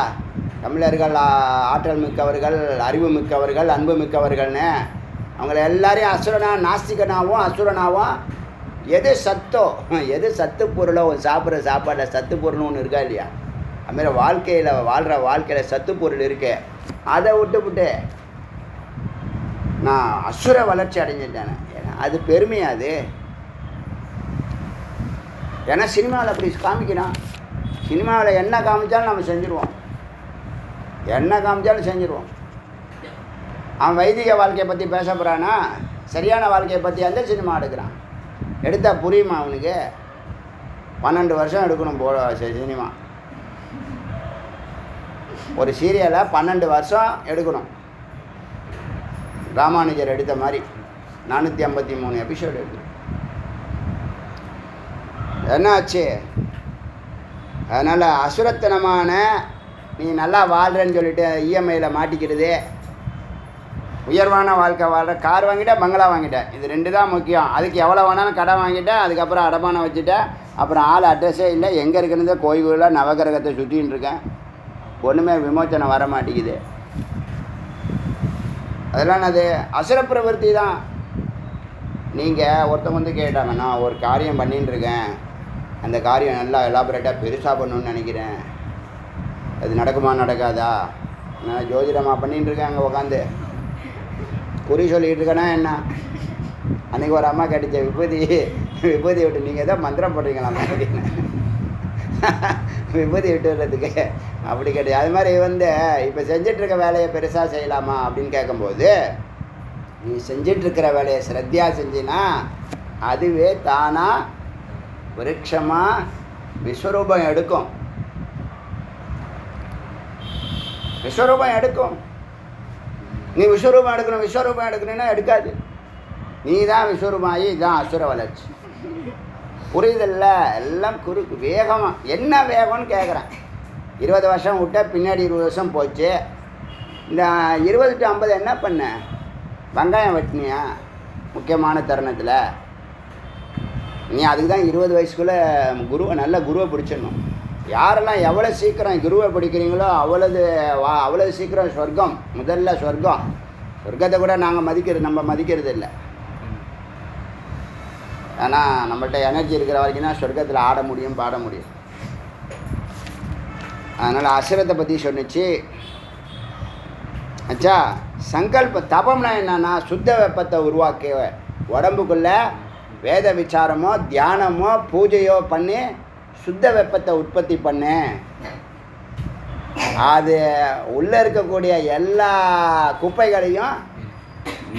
தமிழர்கள் ஆற்றல் மிக்கவர்கள், அறிவு மிக்கவர்கள், அன்பு மிக்கவர்கள்னு. அவங்கள எல்லாரையும் நாஸ்திகனாகவும் அசுரனாகவும், எது சத்தோ, எது சத்து பொருளோ, சாப்பிட்ற சாப்பாட்டில் சத்து பொருள்னு ஒன்று இருக்கா இல்லையா, அதுமாதிரி வாழ்க்கையில் வாழ்கிற வாழ்க்கையில் சத்து பொருள் இருக்கு. அதை விட்டு நான் அசுர வளர்ச்சி அடைஞ்சிட்டேன். ஏன்னா அது பெருமையாது. ஏன்னா சினிமாவில் அப்படி காமிக்கிறான். சினிமாவில் என்ன காமிச்சாலும் நம்ம செஞ்சுருவோம். என்ன காமிச்சாலும் செஞ்சுருவோம். அவன் வைதிக வாழ்க்கையை பற்றி பேச போகிறானா, சரியான வாழ்க்கையை பற்றி அந்த சினிமா எடுக்கிறான். எடுத்தால் புரியுமா அவனுக்கு? 12 வருஷம் எடுக்கணும் சினிமா. ஒரு சீரியலை 12 வருஷம் எடுக்கணும். ராமானுஜர் எடுத்த மாதிரி 453 எபிசோடு எடுக்கணும். என்னாச்சு? அதனால் அசுரத்தனமான நீ நல்லா வாழ்கிறேன்னு சொல்லிட்டு இஎம்ஐயில் மாட்டிக்கிறது. உயர்வான வாழ்க்கை வாழ்கிற, கார் வாங்கிட்டேன், பங்களா வாங்கிட்டேன், இது 2 தான் முக்கியம். அதுக்கு எவ்வளோ வேணாலும் கடன் வாங்கிட்டேன், அதுக்கப்புறம் அடமானம் வச்சுட்டேன், அப்புறம் ஆள் அட்ரஸே இல்லை, எங்கே இருக்குன்னு கோயிலில் நவகிரகத்தை சுற்றின்னு இருக்கேன், ஒன்றுமே விமோச்சனம் வர மாட்டேங்குது. அதெல்லாம் அது அசுர பிரவருத்தி தான். நீங்கள் ஒருத்தவங்க கேட்டாங்க, நான் ஒரு காரியம் பண்ணின்னு இருக்கேன், அந்த காரியம் நல்லா எலாபரேட்டாக பெருசாக பண்ணணுன்னு நினைக்கிறேன், அது நடக்குமா நடக்காதா? நான் ஜோதிடமாக பண்ணின்னு இருக்கேன், அங்கே உட்காந்து குறி சொல்லிகிட்டு இருக்கேன்னா என்ன? அன்றைக்கி ஒரு அம்மா கேட்டுச்ச, விபூதி விட்டு நீங்கள் எதோ மந்திரம் போடுறீங்களாம்மா அப்படின்னு. விபூதி விட்டு வர்றதுக்கு அப்படி கேட்டு. அது மாதிரி இப்போ செஞ்சிட்ருக்க வேலையை பெருசாக செய்யலாமா அப்படின்னு கேட்கும்போது, நீ செஞ்சிட்ருக்கிற வேலையை ஸ்ரத்தையாக செஞ்சினா அதுவே தானாக விருட்சமாக விஸ்வரூபம் எடுக்கும். விஸ்வரூபம் எடுக்கும். நீ விஸ்வரூபம் எடுக்கணும்னா எடுக்காது. நீ தான் விஸ்வரூபம் ஆகி, இதுதான் அசுர வளர்ச்சி. புரியுதில்ல? எல்லாம் வேகமாக. என்ன வேகம்னு கேட்குறேன். 20 வருஷம் விட்டால் பின்னாடி 20 வருஷம் போச்சு. இந்த 20 to 50 என்ன பண்ண? வெங்காயம் வெட்டினியா முக்கியமான தருணத்தில்? நீ அதுக்கு தான் 20 வயசுக்குள்ளே நல்ல குருவை பிடிச்சிடணும். யாரெல்லாம் எவ்வளோ சீக்கிரம் குருவை பிடிக்கிறீங்களோ அவ்வளோ சீக்கிரம் சொர்க்கம். முதல்ல சொர்க்கத்தை கூட நம்ம மதிக்கிறது இல்லை. ஆனால் நம்மள்கிட்ட எனர்ஜி இருக்கிற வரைக்கும் தான் சொர்க்கத்தில் ஆட முடியும், பாட முடியும். அதனால் அசுரத்தை பற்றி சொன்னிச்சு. அச்சா, சங்கல்ப தபம்னா என்னன்னா, சுத்த வெப்பத்தை உருவாக்க உடம்புக்குள்ளே வேத விசாரமோ தியானமோ பூஜையோ பண்ணி சுத்த வெப்பத்தை உற்பத்தி பண்ணு. அது உள்ளே இருக்கக்கூடிய எல்லா குப்பைகளையும்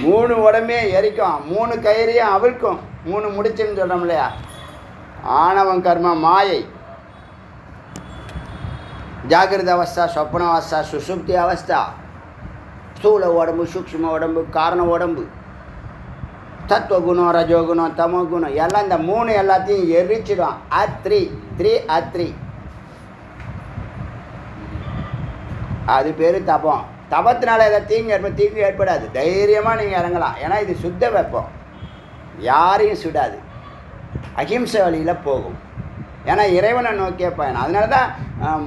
3 உடம்பே எரிக்கும், 3 கயிறையும் அவிழ்க்கும். 3 முடிச்சுன்னு சொல்கிறோம் இல்லையா, ஆணவம் கர்ம மாயை, ஜாகிரத அவஸ்தா, சொப்பன அவஸ்தா, சுசுப்தி அவஸ்தா, ஸ்தூல உடம்பு, சூக்ஷ்ம உடம்பு, காரண உடம்பு, தத்துவகுணம், ரஜோகுணம், தமோகுணம் எல்லாம் இந்த 3 எல்லாத்தையும் எரிச்சிடும். த்ரீ அது பேர் தபம். தபத்தினால எதாவது தீங்கு ஏற்படாது. தைரியமாக நீங்கள் இறங்கலாம். ஏன்னா இது சுத்த வெப்பம், யாரையும் சுடாது, அகிம்சை வழியில் போகும். ஏன்னா இறைவனை நோக்கிய பயணம். அதனால தான்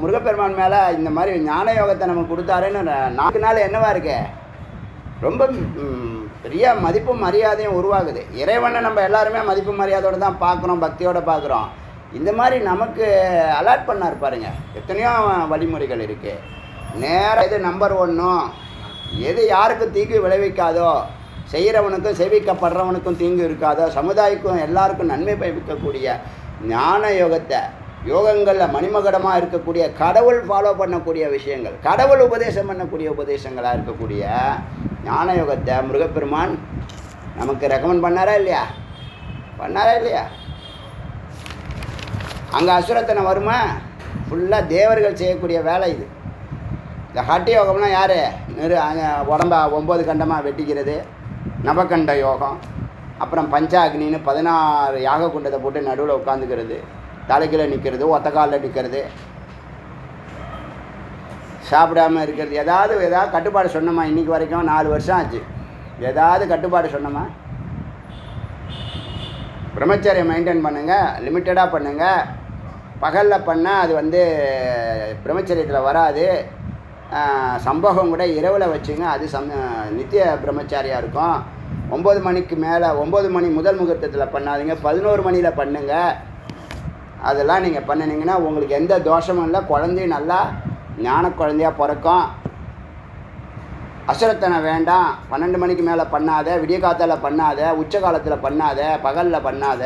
முருகப்பெருமான் மேலே இந்த மாதிரி ஞான யோகத்தை நமக்கு கொடுத்தாருன்னு 4 நாள் என்னவா இருக்கு, ரொம்ப பெரிய மதிப்பும் மரியாதையும் உருவாகுது. இறைவனை நம்ம எல்லாருமே மதிப்பு மரியாதையோடு தான் பார்க்குறோம், பக்தியோடு பார்க்குறோம். இந்த மாதிரி நமக்கு அலாட் பண்ணார் பாருங்க, எத்தனையோ வழிமுறைகள் இருக்குது. நேராக எது நம்பர் 1, எது யாருக்கும் தீங்கு விளைவிக்காதோ, செய்கிறவனுக்கும் சேவிக்கப்படுறவனுக்கும் தீங்கு இருக்காதோ, சமுதாயக்கும் எல்லாருக்கும் நன்மை பயவிக்கக்கூடிய ஞான யோகத்தை, யோகங்களில் மணிமகடமாக இருக்கக்கூடிய கடவுள் ஃபாலோ பண்ணக்கூடிய விஷயங்கள், கடவுள் உபதேசம் பண்ணக்கூடிய உபதேசங்களாக இருக்கக்கூடிய ஞான யோகத்தை முருகப்பெருமான் நமக்கு ரெக்கமெண்ட் பண்ணாரா இல்லையா? பண்ணாரா இல்லையா? அங்கே அசுரத்தனை வருமா? ஃபுல்லாக தேவர்கள் செய்யக்கூடிய வேலை இது. இந்த ஹட்டி யோகம்னா யார்? உடம்ப 9 கண்டமாக வெட்டிக்கிறது, நவகண்ட யோகம். அப்புறம் பஞ்சாக்னின்னு 16 யாக குண்டத்தை போட்டு நடுவில் உட்காந்துக்கிறது, தலைக்கீழ நிற்கிறது, ஒத்த காலில் நிற்கிறது, சாப்பிடாமல் இருக்கிறது. ஏதாவது கட்டுப்பாடு சொன்னோமா? இன்றைக்கி வரைக்கும் 4 வருஷம் ஆச்சு. ஏதாவது கட்டுப்பாடு சொன்னோமா? பிரம்மச்சரியம் மெயின்டைன் பண்ணுங்கள், லிமிட்டடாக பண்ணுங்கள். பகலில் பண்ணால் அது பிரம்மச்சரியத்தில் வராது. சம்பவம் கூட இரவில் வச்சுங்க, அது நித்திய பிரம்மச்சாரியாக இருக்கும். 9 மணிக்கு மேலே 9 மணி முதல் முகூர்த்தத்தில் பண்ணாதீங்க, 11 மணியில் பண்ணுங்கள். அதெல்லாம் நீங்கள் பண்ணினீங்கன்னா உங்களுக்கு எந்த தோஷமும் இல்லை, குழந்தையும் நல்லா ஞான குழந்தையாக பிறக்கும். அசுரத்தனை வேண்டாம், 12 மணிக்கு மேலே பண்ணாத, விடிய காத்தால் பண்ணாத, உச்ச காலத்தில் பண்ணாத, பகலில் பண்ணாத,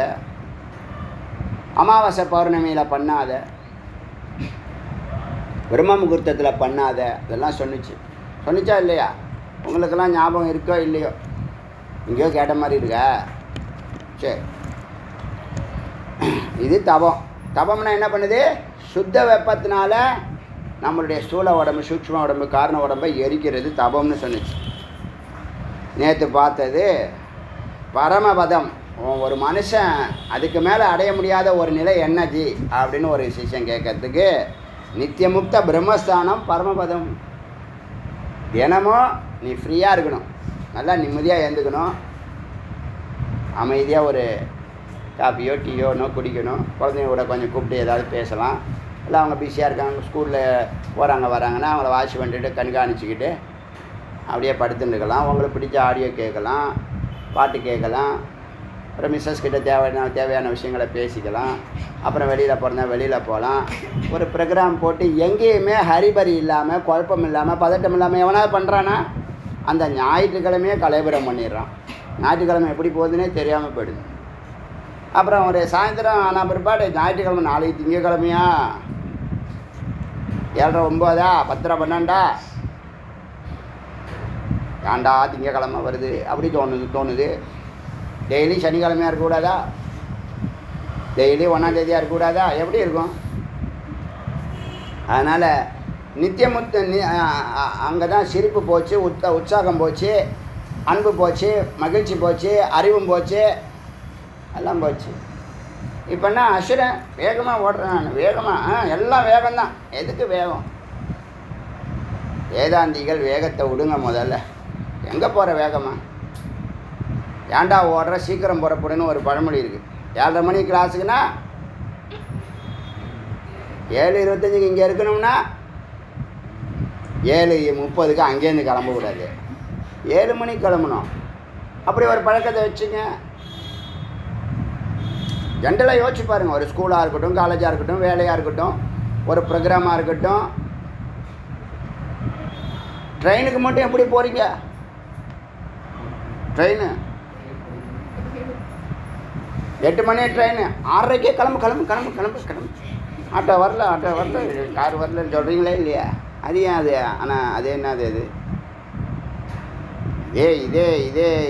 அமாவாசை பௌர்ணமியில் பண்ணாத, பிரம்ம முகூர்த்தத்தில் பண்ணாத. இதெல்லாம் சொன்னிச்சா இல்லையா? உங்களுக்கெல்லாம் ஞாபகம் இருக்கோ இல்லையோ? இங்கேயோ கேட்ட மாதிரி இருக்கா? சரி, இது தபம். தபம்னா என்ன பண்ணுது? சுத்த வெப்பத்தினால நம்மளுடைய ஸ்தூல உடம்பு, சூட்சும உடம்பு, காரண உடம்பை எரிக்கிறது தபம்னு சொன்னிச்சு. நேற்று பார்த்தது பரமபதம். ஒரு மனுஷன் அதுக்கு மேலே அடைய முடியாத ஒரு நிலை என்னஜி அப்படின்னு ஒரு சிஷ்யம் கேட்கறதுக்கு, நித்தியமுக்த பிரம்மஸ்தானம் பரமபதம். தினமும் நீ ஃப்ரீயாக இருக்கணும், நல்லா நிம்மதியாக எழுந்துக்கணும், அமைதியாக ஒரு காஃபியோ டீயோனோ குடிக்கணும், குழந்தைங்க கூட கொஞ்சம் கூப்பிட்டு ஏதாவது பேசலாம். இல்லை அவங்க பிஸியாக இருக்காங்க, ஸ்கூலில் போகிறாங்க வராங்கன்னா அவங்கள வாட்ச் பண்ணிட்டு கண்காணிச்சிக்கிட்டு அப்படியே படுத்துட்டுருக்கலாம். உங்களுக்கு பிடிச்ச ஆடியோ கேட்கலாம், பாட்டு கேட்கலாம். அப்புறம் மிஸ்ஸஸ் கிட்ட தேவையான விஷயங்களை பேசிக்கலாம். அப்புறம் வெளியில் போகிறதா வெளியில் போகலாம். ஒரு ப்ரோக்ராம் போட்டு எங்கேயுமே ஹரிபரி இல்லாமல், குழப்பம் இல்லாமல், பதட்டம் இல்லாமல் எவனாவது பண்ணுறான்னா அந்த ஞாயிற்றுக்கிழமையே கலைபுரம் பண்ணிடுறான். ஞாயிற்றுக்கிழமை எப்படி போகுதுன்னே தெரியாமல் போயிடுது. அப்புறம் ஒரு சாயந்தரம் ஆனால் பிற்பாடு ஞாயிற்றுக்கிழமை, நாளைக்கு திங்கக்கிழமையா, 7:09 10:12 ஏன்டா திங்கக்கிழமை வருது அப்படி தோணுது. டெய்லி சனிக்கிழமையாக இருக்கக்கூடாதா? டெய்லி 1ஆம் தேதியாக இருக்கக்கூடாதா? எப்படி இருக்கும்? அதனால் நித்தியமுத்த அங்கே தான் சிரிப்பு போச்சு, உற்சாகம் போச்சு, அன்பு போச்சு, மகிழ்ச்சி போச்சு, அறிவும் போச்சு, எல்லாம் போச்சு. இப்போன்னா அசுரன் வேகமாக ஓடுறேன், வேகமாக எல்லாம் வேகம்தான். எதுக்கு வேகம்? வேதாந்திகள் வேகத்தை விடுங்க முதல்ல. எங்கே போகிற வேகமாக? ஏன்டா ஓடுற, சீக்கிரம் புறப்படுன்னு ஒரு பழமொழி இருக்குது. 7:30 மணி கிளாஸுக்குன்னா 7:25 இங்கே இருக்கணும்னா 7:30 அங்கேருந்து கிளம்பக்கூடாது, 7 மணிக்கு கிளம்பணும். அப்படி ஒரு பழக்கத்தை வச்சுங்க. ஜென்ரலாக யோசிச்சு பாருங்கள். ஒரு ஸ்கூலாக இருக்கட்டும், காலேஜாக இருக்கட்டும், வேலையாக இருக்கட்டும், ஒரு ப்ரோக்ராமாக இருக்கட்டும், ட்ரெயினுக்கு மட்டும் எப்படி போகிறீங்க? ட்ரெயின் 8 மணி ட்ரெயின், 6:30 கிளம்பு. ஆட்டோ வரல, கார் வரலன்னு சொல்கிறீங்களே இல்லையா? அது ஏன் அது? ஆனால் அது என்னது? அது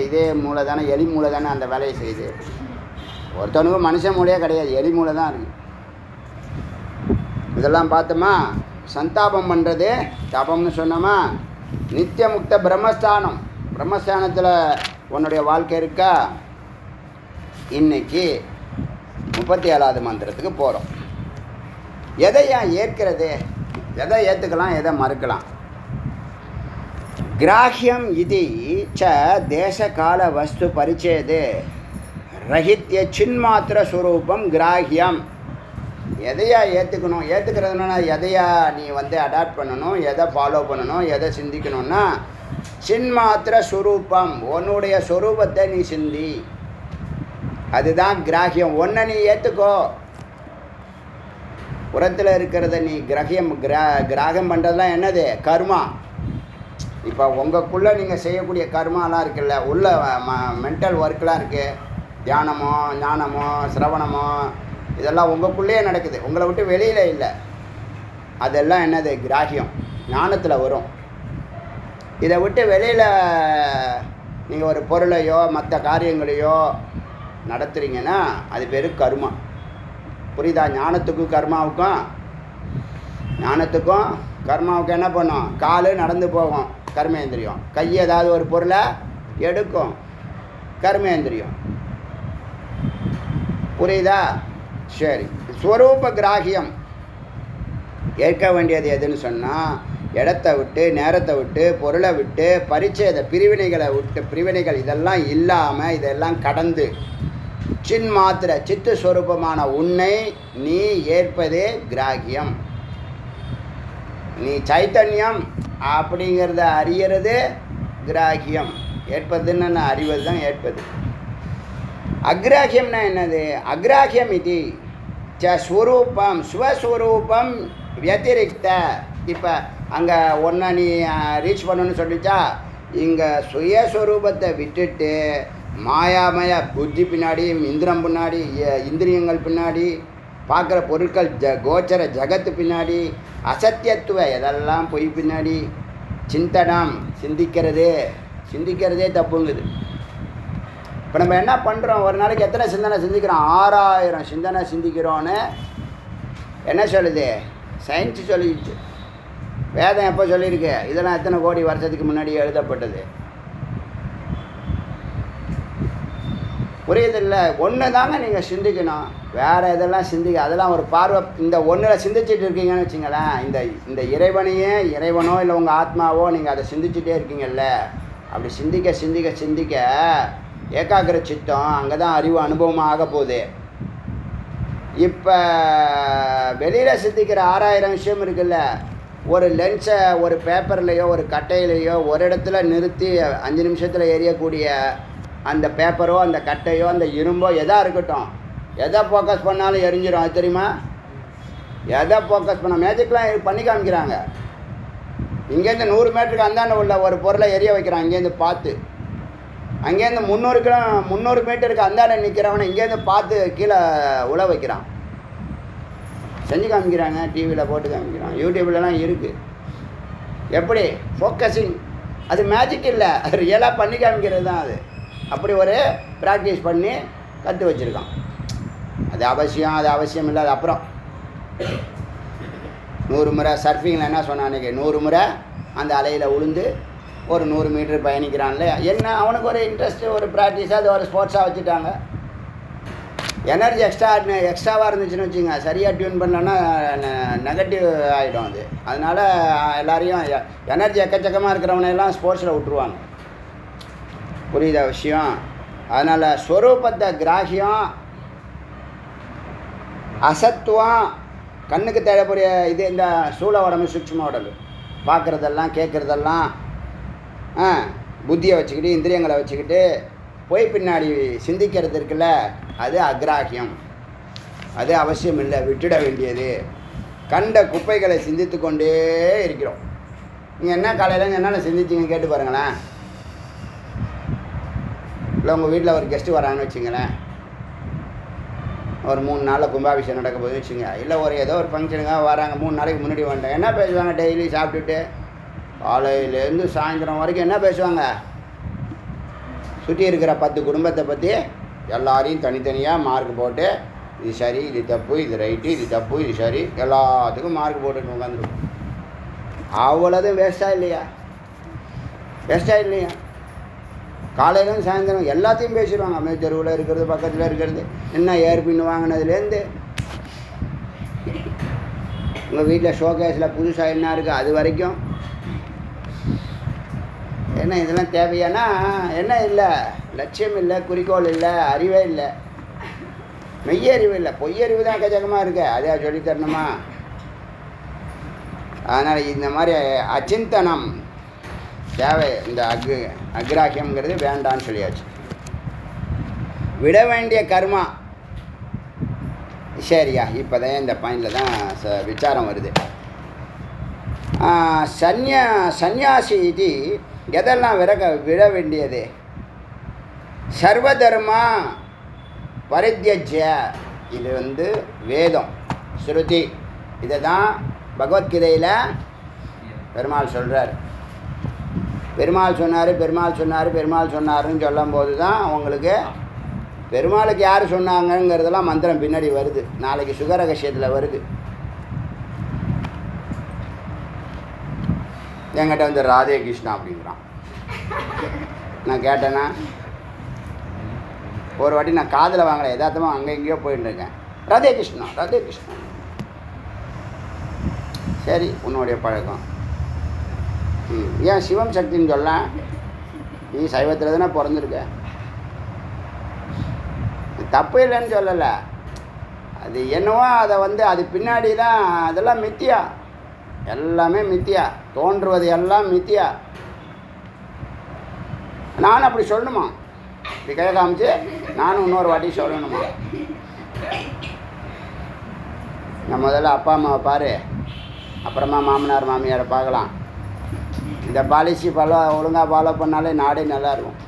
இதே மூளை தானே, எலி மூளை தானே அந்த வேலையை செய்யுது. ஒருத்தவனுக்கும் மனுஷன் மூளையே கிடையாது, எலி மூளை தான் இருக்குது. இதெல்லாம் பார்த்தோமா? சந்தாபம் பண்ணுறது தபம்னு சொன்னோமா? நித்தியமுக்த பிரம்மஸ்தானம், பிரம்மஸ்தானத்தில் உன்னுடைய வாழ்க்கை இருக்கா? இன்னைக்கு 37வது மந்திரத்துக்கு போகிறோம். எதை ஏன் ஏற்கிறது? எதை ஏற்றுக்கலாம், எதை மறுக்கலாம்? கிராஹ்யம் இது ச தேச கால வஸ்து பரிச்சேது ரஹித்ய சின்மாத்திர ஸ்வரூபம் கிராஹ்யம். எதையா ஏற்றுக்கணும்? ஏற்றுக்கிறதுனா எதையா நீ வந்து அடாப்ட் பண்ணணும், எதை ஃபாலோ பண்ணணும், எதை சிந்திக்கணும்னா சின்மாத்திர ஸ்வரூபம், உன்னுடைய ஸ்வரூபத்தை நீ சிந்தி. அதுதான் கிராகியம். ஒன்றை நீ ஏற்றுக்கோ. புறத்தில் இருக்கிறத நீ கிராகம் பண்ணுறதுலாம் என்னது? கர்மா. இப்போ உங்களுக்குள்ளே நீங்கள் செய்யக்கூடிய கர்மாலாம் இருக்குல்ல, உள்ள மென்டல் ஒர்க்கெலாம் இருக்குது, தியானமோ ஞானமோ சிரவணமோ, இதெல்லாம் உங்களுக்குள்ளேயே நடக்குது, உங்களை விட்டு வெளியில் இல்லை. அதெல்லாம் என்னது? கிராகியம். ஞானத்தில் வரும். இதை விட்டு வெளியில் நீங்கள் ஒரு பொருளையோ மற்ற காரியங்களையோ நடத்துகிறீங்கன்னா அது பேர் கர்மா. புரியுதா? ஞானத்துக்கும் கர்மாவுக்கும் என்ன பண்ணும்? காலு நடந்து போகும், கர்மேந்திரியம். கை ஏதாவது ஒரு பொருளை எடுக்கும், கர்மேந்திரியம். புரியுதா? சரி. ஸ்வரூப கிராகியம் ஏற்க வேண்டியது எதுன்னு சொன்னால், இடத்தை விட்டு, நேரத்தை விட்டு, பொருளை விட்டு, பரிச்சேத பிரிவினைகளை விட்டு, பிரிவினைகள் இதெல்லாம் இல்லாமல் இதெல்லாம் கடந்து சின்மாத்திர சித்து ஸ்வரூபமான உன்னை நீ ஏற்பதே கிராகியம். நீ சைத்தன்யம் அப்படிங்கிறத அறியறது கிராகியம். ஏற்பதுன்னு அறிவது தான் ஏற்பது. அக்ராஹியம்னா என்னது? அக்ராஹியம் இது ஸ்வரூபம் ஸ்வஸ்வரூபம் வத்திரிக்த. இப்போ அங்கே ஒன்றை நீ ரீச் பண்ணணும்னு சொல்லிச்சா, இங்கே சுயஸ்வரூபத்தை விட்டுட்டு மாயாமய புத்தி பின்னாடி, இந்திரம் பின்னாடி, இந்திரியங்கள் பின்னாடி, பார்க்குற பொருட்கள் கோச்சர ஜகத்து பின்னாடி, அசத்தியத்துவ இதெல்லாம் பொய் பின்னாடி, சிந்தனம் சிந்திக்கிறதே தப்புங்குது. இப்போ நம்ம என்ன பண்ணுறோம்? ஒரு நாளைக்கு எத்தனை சிந்தனை சிந்திக்கிறோம்? 6000 சிந்தனை சிந்திக்கிறோன்னு என்ன சொல்லுது? சயின்ஸு சொல்லிடுச்சு. வேதம் எப்போ சொல்லியிருக்கு? இதெல்லாம் எத்தனை கோடி வருஷத்துக்கு முன்னாடி எழுதப்பட்டது. புரியுதில்ல? ஒன்று தாங்க நீங்கள் சிந்திக்கணும், வேறு இதெல்லாம் அதெல்லாம் ஒரு பார்வை. இந்த ஒன்றில் சிந்திச்சுட்டு இருக்கீங்கன்னு வச்சுங்களேன், இந்த இறைவனோ இல்லை உங்கள் ஆத்மாவோ நீங்கள் அதை சிந்திச்சுட்டே இருக்கீங்கல்ல, அப்படி சிந்திக்க ஏகாகிர சித்தம் அங்கே தான் அறிவு அனுபவமாக ஆக போகுது. இப்போ வெளியில் சிந்திக்கிற 6000 விஷயம் இருக்குல்ல, ஒரு லென்ஸை ஒரு பேப்பர்லேயோ ஒரு கட்டையிலையோ ஒரு இடத்துல நிறுத்தி 5 நிமிஷத்தில் எரியக்கூடிய அந்த பேப்பரோ அந்த கட்டையோ அந்த இரும்போ எதாக இருக்கட்டும், எதை ஃபோக்கஸ் பண்ணாலும் எரிஞ்சிடும். அது தெரியுமா? எதை ஃபோக்கஸ் பண்ண மேஜிக்லாம் பண்ணி காமிக்கிறாங்க. இங்கேருந்து 100 மீட்டருக்கு அந்தாண்ட உள்ள ஒரு பொருளை எரிய வைக்கிறான், இங்கேருந்து பார்த்து. அங்கேருந்து 300 மீட்டருக்கு அந்தாண்ட நிற்கிறவனை இங்கேருந்து பார்த்து கீழே உழ வைக்கிறான். செஞ்சு காமிக்கிறாங்க, டிவியில் போட்டு காமிக்கிறான், யூடியூப்லலாம் இருக்குது. எப்படி? ஃபோக்கஸிங். அது மேஜிக் இல்லை, அது ரியலாக பண்ணி காமிக்கிறது தான். அது அப்படி ஒரு ப்ராக்டிஸ் பண்ணி கற்று வச்சுருக்கான். அது அவசியம் இல்லை. அது அப்புறம் 100 முறை சர்ஃபிங்கில் என்ன சொன்னான் அன்றைக்கி, 100 முறை அந்த அலையில் உளுந்து ஒரு 100 மீட்டர் பயணிக்கிறான்ல, என்ன அவனுக்கு ஒரு இன்ட்ரெஸ்ட்டு, ஒரு ப்ராக்டிஸாக அது ஒரு ஸ்போர்ட்ஸாக வச்சுட்டாங்க. எனர்ஜி எக்ஸ்ட்ராவாக இருந்துச்சுன்னு வச்சுங்க, சரியாக டியூன் பண்ணலன்னா நெகட்டிவ் ஆகிடும் அது. அதனால் எல்லாரையும் எனர்ஜி எக்கச்சக்கமாக இருக்கிறவனையெல்லாம் ஸ்போர்ட்ஸில் விட்டுருவாங்க. புரியுதா விஷயம்? அதனால் ஸ்வரூபத்தை கிராகியம், அசத்துவம், கண்ணுக்கு தேவைக்கூடிய இது இந்த சூழ உடம்பு சூட்சும உடம்பு, பார்க்குறதெல்லாம் கேட்குறதெல்லாம் புத்தியை வச்சுக்கிட்டு இந்திரியங்களை வச்சுக்கிட்டு போய் பின்னாடி சிந்திக்கிறது இருக்குல்ல, அது அக்ராஹியம். அது அவசியம் இல்லை, விட்டுட வேண்டியது. கண்ட குப்பைகளை சிந்தித்து கொண்டே இருக்கிறோம். நீங்கள் என்ன காலையில் என்னென்ன சிந்திச்சிங்க கேட்டு பாருங்களேன். இல்லை உங்கள் வீட்டில் ஒரு கெஸ்ட்டு வராங்கன்னு வச்சுங்களேன், ஒரு 3 நாளில் கும்பாபிஷேகம் நடக்க போது வச்சுங்க, இல்லை ஏதோ ஒரு ஃபங்க்ஷனுக்காக வராங்க, 3 நாளைக்கு முன்னாடி வந்துட்டாங்க. என்ன பேசுவாங்க? டெய்லி சாப்பிட்டுட்டு காலையிலேருந்து சாயந்தரம் வரைக்கும் என்ன பேசுவாங்க? சுற்றி இருக்கிற 10 குடும்பத்தை பற்றி எல்லாரையும் தனித்தனியாக மார்க் போட்டு, இது சரி, இது தப்பு, இது ரைட்டு, இது தப்பு, இது சரி, எல்லாத்துக்கும் மார்க் போட்டுட்டு உட்காந்துருக்கும். அவ்வளோதும் வேஸ்ட்டாக இல்லையா? காலையிலேருந்து சாயந்தரம் எல்லாத்தையும் பேசிடுவாங்க. அமே தெருவில் இருக்கிறது, பக்கத்தில் இருக்கிறது, என்ன ஏர்பின் வாங்கினதுலேருந்து உங்கள் வீட்டில் ஷோகேஸில் புதுசாக என்ன இருக்குது அது வரைக்கும். என்ன இதெல்லாம் தேவையானா? என்ன இல்லை, லட்சியம் இல்லை, குறிக்கோள் இல்லை, அறிவே இல்லை. மெய்யறிவு இல்லை, பொய்யறிவு தான் எக்கச்சக்கமாக இருக்கு. அதே சொல்லித்தரணுமா? அதனால் இந்த மாதிரி அச்சிந்தனம் தேவை. இந்த அக்ராஹியம்ங்கிறது வேண்டான்னு சொல்லியாச்சு. விட வேண்டிய கர்மா. சரியா, இப்போ தான் இந்த பாயிண்டில் தான் விசாரம் வருது. சந்நியாசி இது எதெல்லாம் விட வேண்டியது? சர்வதர்மா பரித்யஜ்ய. இது வேதம், ஸ்ருதி. இதை தான் பகவத்கீதையில் பெருமாள் சொல்கிறார். பெருமாள் சொன்னாருன்னு சொல்லும்போது தான் அவங்களுக்கு பெருமாளுக்கு யார் சொன்னாங்கங்கிறதெல்லாம் மந்திரம் பின்னாடி வருது. நாளைக்கு சுகரகசியத்தில் வருது. என்கிட்ட ராதே கிருஷ்ணா அப்படிங்கிறான். நான் கேட்டேன்னா ஒரு வாட்டி நான் காதில் வாங்கலை, யதார்த்தமாக அங்கே எங்கேயோ போயிட்டுருக்கேன். ராதே கிருஷ்ணா. சரி, உன்னுடைய பழக்கம். ஏன் சிவம் சக்தின்னு சொல்ல? நீ சைவத்தில் தானே பிறந்திருக்க. தப்பு இல்லைன்னு சொல்லலை. அது என்னவோ அதை அது பின்னாடி தான் அதெல்லாம் மித்தியா. எல்லாமே மித்தியா. தோன்றுவது எல்லாம் மித்தியா. நானும் அப்படி சொல்லணுமா? இப்படி கையை காமிச்சு நானும் இன்னொரு வாட்டி சொல்லணுமா? நான் முதல்ல அப்பா அம்மாவை பாரு, அப்புறமா மாமனார் மாமியாரை பார்க்கலாம். இந்த பாலிசி ஒழுங்காக ஃபாலோ பண்ணாலே நாடே நல்லாயிருக்கும்.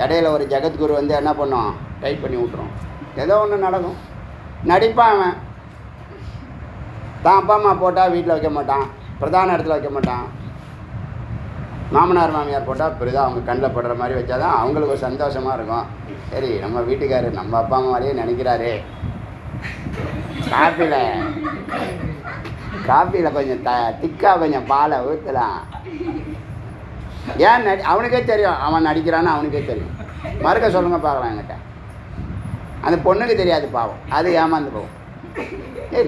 இடையில ஒரு ஜெகத்குரு என்ன பண்ணோம், டைப் பண்ணி விட்ருவோம். ஏதோ ஒன்று நடக்கும். நடிப்பான் அவன். தான் அப்பா அம்மா போட்டால் வீட்டில் வைக்க மாட்டான், பிரதான இடத்துல வைக்க மாட்டான். மாமனார் மாமியார் போட்டால் இப்படிதான் அவங்க கண்ணில் படுற மாதிரி வச்சா தான் அவங்களுக்கு ஒரு சந்தோஷமாக இருக்கும். சரி, நம்ம வீட்டுக்காரர் நம்ம அப்பா அம்மா மாதிரியே நினைக்கிறாரு. காஃபியில் கொஞ்சம் திக்காக கொஞ்சம் பாலை ஊற்றலாம். ஏன் அவனுக்கே தெரியும் அவன் நடிக்கிறான்னு அவனுக்கே தெரியும். மறுக்க சொல்லுங்க பார்க்கலாம். என்கிட்ட அந்த பொண்ணுக்கு தெரியாது, பாவம். அது ஏமாந்து போகும்.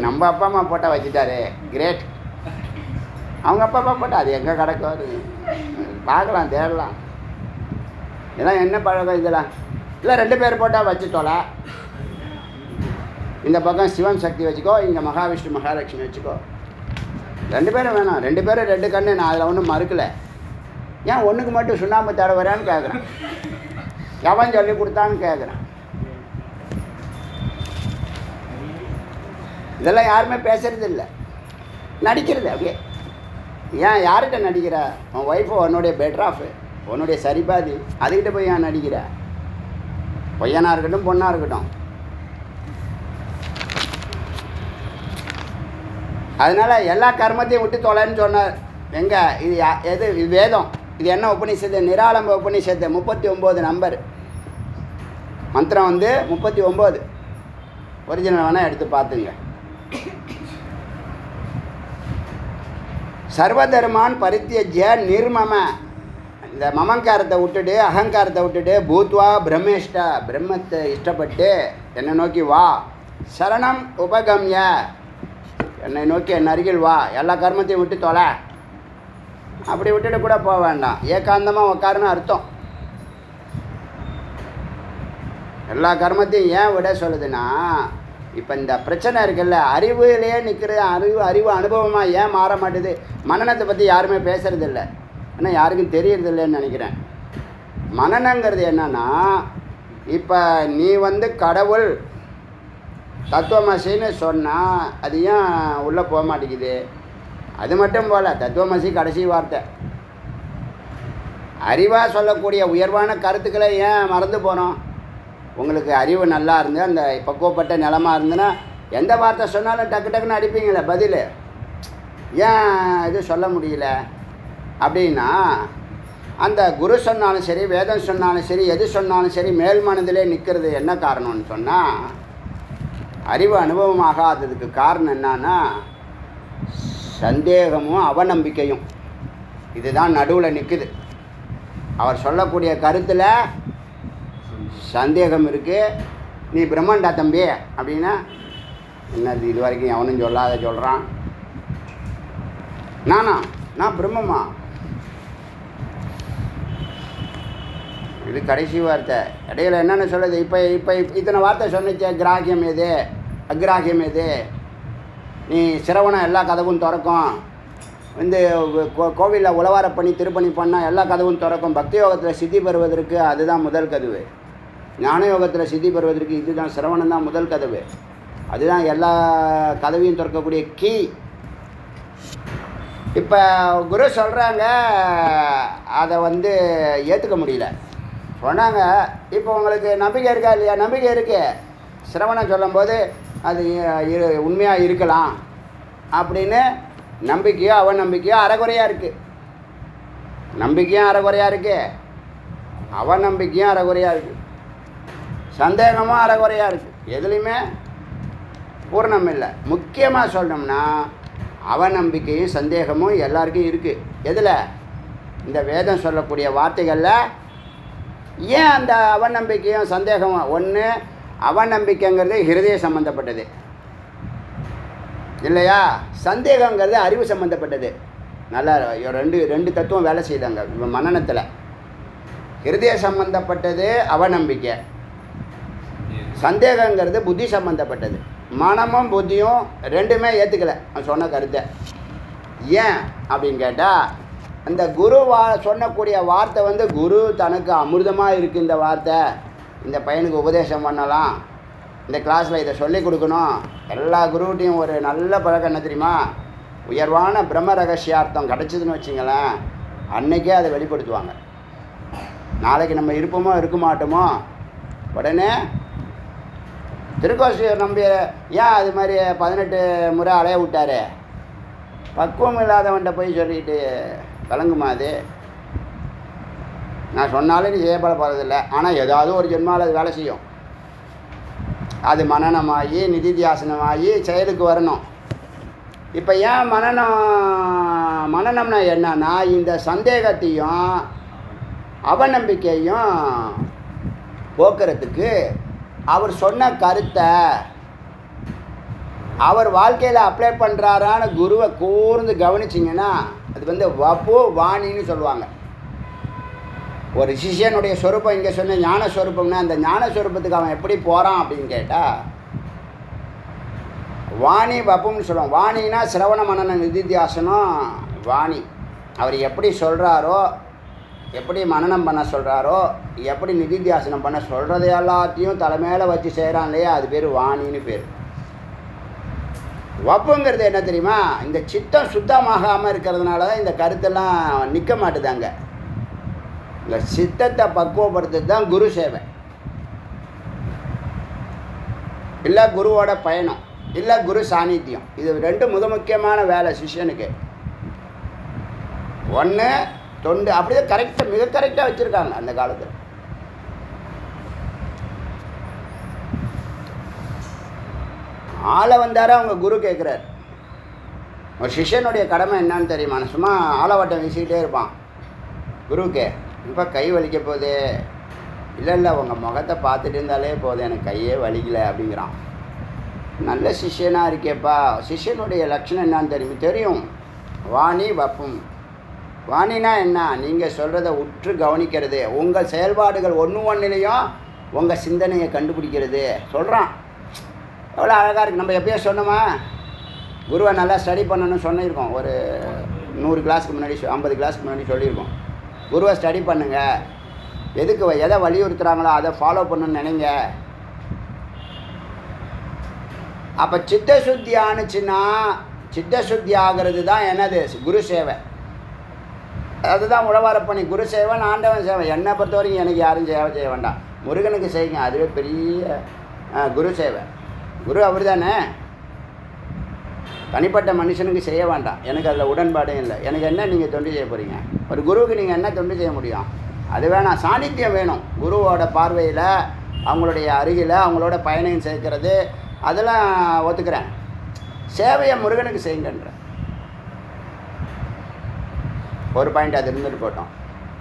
நம்ம அப்பா அம்மா போட்டால் வச்சுட்டாரு, கிரேட். அவங்க அப்பா அம்மா போட்டால் அது எங்கே கிடக்காது, பார்க்கலாம், தேடலாம். இதெல்லாம் என்ன பழக்கம் இதெல்லாம்? இல்லை 2 பேர் போட்டால் வச்சுட்டோல. இந்த பக்கம் சிவன் சக்தி வச்சுக்கோ, இங்கே மகாவிஷ்ணு மகாலட்சுமி வச்சுக்கோ. 2 பேரும் வேணாம். 2 பேரும் 2 கண்ணு. நான் அதில் ஒன்றும் மறுக்கலை. ஏன் ஒன்றுக்கு மட்டும் சுண்ணாம்பு தடவுறான்னு கேட்குறேன். எவன் சொல்லி கொடுத்தான்னு கேட்குறேன். இதெல்லாம் யாருமே பேசுறது இல்லை, நடிக்கிறது அப்படியே. ஏன் யார்கிட்ட நடிக்கிற? உன் ஒய்ஃபு உன்னுடைய பெட்டர் ஆஃப், உன்னுடைய சரிபாதி, அதுக்கிட்ட போய் ஏன் நடிக்கிற? பையனாக இருக்கட்டும் பொண்ணாக இருக்கட்டும். அதனால் எல்லா கர்மத்தையும் விட்டு தொலைன்னு சொன்னார். எங்கே இது? எது? இது வேதம். இது என்ன உபநிஷத்து? நிராலம்ப உபநிஷத்து. 39 நம்பர் மந்திரம் 39. ஒரிஜினல் வேணால் எடுத்து பார்த்துங்க. சர்வதர்மான் பரித்யஜ்ய நிர்மம. இந்த மமங்காரத்தை விட்டுட்டு, அகங்காரத்தை விட்டுட்டு, பூத்வா பிரம்மேஷ்டா, பிரம்மத்தை இஷ்டப்பட்டு என்னை நோக்கி வா. சரணம் உபகம்ய, என்னை நோக்கி என் அருகில் வா. எல்லா கர்மத்தையும் விட்டு தொலை. அப்படி விட்டுட்டு கூட போக வேண்டாம். ஏகாந்தமாக உட்காருன்னு அர்த்தம். எல்லா கர்மத்தையும் ஏன் விட சொல்லுதுன்னா, இப்போ இந்த பிரச்சனை இருக்குல்ல, அறிவுலேயே நிற்கிறது. அறிவு அனுபவமாக ஏன் மாற மாட்டுது? மனநத்தை பற்றி யாருமே பேசுகிறதில்ல, ஆனால் யாருக்கும் தெரியறதில்லைன்னு நினைக்கிறேன். மனநங்கிறது என்னன்னா, இப்போ நீ கடவுள் தத்துவமசின்னு சொன்னால் அது ஏன் உள்ளே போக மாட்டேங்குது? அது மட்டும் போல் தத்துவமசி கடைசி வார்த்தை. அறிவாக சொல்லக்கூடிய உயர்வான கருத்துக்களை ஏன் மறந்து போனோம்? உங்களுக்கு அறிவு நல்லா இருந்து அந்த பக்குவப்பட்ட நிலமாக இருந்துன்னா எந்த வார்த்தை சொன்னாலும் டக்கு டக்குன்னு அடிப்பீங்களே பதில். ஏன் இது சொல்ல முடியல அப்படின்னா, அந்த குரு சொன்னாலும் சரி, வேதம் சொன்னாலும் சரி, எது சொன்னாலும் சரி, மேல் மனதிலே நிற்கிறது என்ன காரணம்னு சொன்னால், அறிவு அனுபவமாகாததுக்கு காரணம் என்னன்னா சந்தேகமும் அவநம்பிக்கையும். இதுதான் நடுவில் நிற்குது. அவர் சொல்லக்கூடிய கருத்தில் சந்தேகம் இருக்குது. நீ பிரம்மண்டா தம்பி அப்படின்னா என்னது? இது வரைக்கும் அவனும் சொல்லாத சொல்கிறான். நான் பிரம்மமா? இது கடைசி வார்த்தை. இடையில என்னென்ன சொல்லுது? இப்போ இத்தனை வார்த்தை சொன்னிச்சே, கிராகியம் எது, அக்ராகியம் எது, நீ சிரவணம் எல்லா கதவும் திறக்கும், கோவிலில் உழவார பண்ணி திருப்பணி பண்ணால் எல்லா கதவும் திறக்கும், பக்தி யோகத்தில் சித்தி பெறுவதற்கு அதுதான் முதல் கதவு, ஞான யோகத்தில் சித்தி பெறுவதற்கு இதுதான் சிரவணம் தான் முதல் கதவு, அதுதான் எல்லா கதவையும் திறக்கக்கூடிய கீ. இப்போ குரு சொல்கிறாங்க, அதை ஏற்றுக்க முடியல. சொன்னாங்க, இப்போ உங்களுக்கு நம்பிக்கை இருக்கா இல்லையா? நம்பிக்கை இருக்கு. சிரவணம் சொல்லும்போது அது உண்மையாக இருக்கலாம் அப்படின்னு நம்பிக்கையோ அவநம்பிக்கையோ அரைகுறையாக இருக்குது. நம்பிக்கையும் அரைகுறையாக இருக்குது, அவநம்பிக்கையும் அரைகுறையாக இருக்குது, சந்தேகமும் அரைகுறையாக இருக்குது. எதுலேயுமே பூர்ணம் இல்லை. முக்கியமாக சொல்லணும்னா அவநம்பிக்கையும் சந்தேகமும் எல்லாருக்கும் இருக்குது. எதில்? இந்த வேதம் சொல்லக்கூடிய வார்த்தைகளில். ஏன் அந்த அவநம்பிக்கையும் சந்தேகமும்? ஒன்று, அவநம்பிக்கைங்கிறது ஹிருதய சம்மந்தப்பட்டது இல்லையா? சந்தேகங்கிறது அறிவு சம்மந்தப்பட்டது. நல்லா ரெண்டு தத்துவம் வேலை செய்தாங்க மனநத்தில். ஹிருதய சம்மந்தப்பட்டது அவநம்பிக்கை, சந்தேகங்கிறது புத்தி சம்மந்தப்பட்டது. மனமும் புத்தியும் ரெண்டுமே ஏற்றுக்கலை சொன்ன கருத்தை. ஏன் அப்படின்னு கேட்டால், அந்த குரு சொல்லக்கூடிய வார்த்தை குரு தனக்கு அமிர்தமாக இருக்குது. இந்த வார்த்தை இந்த பையனுக்கு உபதேசம் பண்ணலாம், இந்த கிளாஸில் இதை சொல்லிக் கொடுக்கணும். எல்லா குருவிட்டையும் ஒரு நல்ல பழக்கம் என்ன தெரியுமா? உயர்வான பிரம்ம ரகசியார்த்தம் கிடச்சிதுன்னு வச்சிங்களேன், அன்றைக்கே அதை வெளிப்படுத்துவாங்க. நாளைக்கு நம்ம இருப்போமோ இருக்க மாட்டோமோ, உடனே திருக்கோசியர் நம்பி ஏன் அது மாதிரி 18 முறை அலைய விட்டார்? பக்குவம் இல்லாதவன்ட்ட போய் சொல்லிட்டு கலங்குமா அது? நான் சொன்னாலும் நீ செய்யப்பட போகிறதில்ல, ஆனால் ஏதாவது ஒரு ஜென்மாவில் அது வேலை செய்யும். அது மனனமாகி நிதித்தியாசனமாகி செயலுக்கு வரணும். இப்போ ஏன் மனனம்னா என்னன்னா, இந்த சந்தேகத்தையும் அவநம்பிக்கையும் போக்குறதுக்கு அவர் சொன்ன கருத்தை அவர் வாழ்க்கையில் அப்ளை பண்ணுறாரான்னு குருவை கூர்ந்து கவனிச்சிங்கன்னா, அது வப்பு வாணின்னு சொல்லுவாங்க. ஒரு சிஷியனுடைய சொரூபம் இங்கே சொன்ன ஞான சொரூபம்னா, அந்த ஞான சொரூபத்துக்கு அவன் எப்படி போகிறான் அப்படின்னு கேட்டால், வாணி வப்புன்னு சொல்லுவான். வாணினா சிரவண மனன நிதித்தியாசனம் வாணி. அவர் எப்படி சொல்கிறாரோ, எப்படி மனனம் பண்ண சொல்கிறாரோ, எப்படி நிதித்தியாசனம் பண்ண சொல்கிறது எல்லாத்தையும் தலைமையில வச்சு செய்கிறான் இல்லையா, அது பேர் வாணின்னு பேர். வப்புங்கிறது என்ன தெரியுமா? இந்த சித்தம் சுத்தமாகாமல் இருக்கிறதுனால தான் இந்த கருத்தெல்லாம் நிற்க மாட்டுதாங்க. இந்த சித்தத்தை பக்குவப்படுத்துறது தான் குரு சேவை, இல்லை குருவோட பயணம், இல்லை குரு சாநித்தியம். இது ரெண்டு முக்கியமான வேலை சிஷ்யனுக்கு. ஒன்று தொண்டு. அப்படியே கரெக்டாக, மிக கரெக்டாக வச்சுருக்காங்க அந்த காலத்தில். ஆளை வந்தார அவங்க குரு கேட்குறார், ஒரு சிஷ்யனுடைய கடமை என்னன்னு தெரியுமா? சும்மா ஆலவட்டம் வீசிக்கிட்டே இருப்பான். குருவுக்கு இப்போ கை வலிக்க போகுது. இல்லை உங்கள் முகத்தை பார்த்துட்டு இருந்தாலே போதும், எனக்கு கையே வலிக்கலை அப்படிங்கிறான். நல்ல சிஷ்யனாக இருக்கேப்பா. சிஷ்யனுடைய லட்சணம் என்னான்னு தெரியும். வாணி வப்பும். வாணினா என்ன? நீங்கள் சொல்கிறத உற்று கவனிக்கிறது, உங்கள் செயல்பாடுகள் ஒன்றுலையும் உங்கள் சிந்தனையை கண்டுபிடிக்கிறது. சொல்கிறான், எவ்வளோ அழகாக இருக்குது. நம்ம எப்பயோ சொன்னோமா, குருவை நல்லா ஸ்டடி பண்ணணும்னு சொல்லியிருக்கோம். ஒரு 100 கிளாஸுக்கு முன்னாடி 50 கிளாஸுக்கு முன்னாடி சொல்லியிருக்கோம். குருவை ஸ்டடி பண்ணுங்கள், எதை வலியுறுத்துகிறாங்களோ அதை ஃபாலோ பண்ணணும்னு நினைங்க. அப்போ சித்தசுத்தி ஆணுச்சுன்னா, சித்தசுத்தி ஆகிறது தான் என்னது? குரு சேவை. அதுதான் உழவாரப்பணி. குரு சேவன் ஆண்டவன் சேவை. என்னை பொறுத்த வரைக்கும் எனக்கு யாரும் சேவை செய்ய வேண்டாம், முருகனுக்கு செய்யுங்க, அதுவே பெரிய குரு சேவை. குரு அவர் தானே, தனிப்பட்ட மனுஷனுக்கு செய்ய வேண்டாம். எனக்கு அதில் உடன்பாடே இல்லை. எனக்கு என்ன நீங்கள் தொண்டு செய்ய போகிறீங்க? ஒரு குருவுக்கு நீங்கள் என்ன தொண்டு செய்ய முடியும்? அது வேணாம். சாநித்தியம் வேணும். குருவோட பார்வையில், அவங்களுடைய அருகில், அவங்களோட பயணம் சேர்க்கிறது, அதெல்லாம் ஒத்துக்கிறேன். சேவையை முருகனுக்கு செய்யுங்கன்ற ஒரு பாயிண்ட் அது இருந்துட்டு போட்டோம்.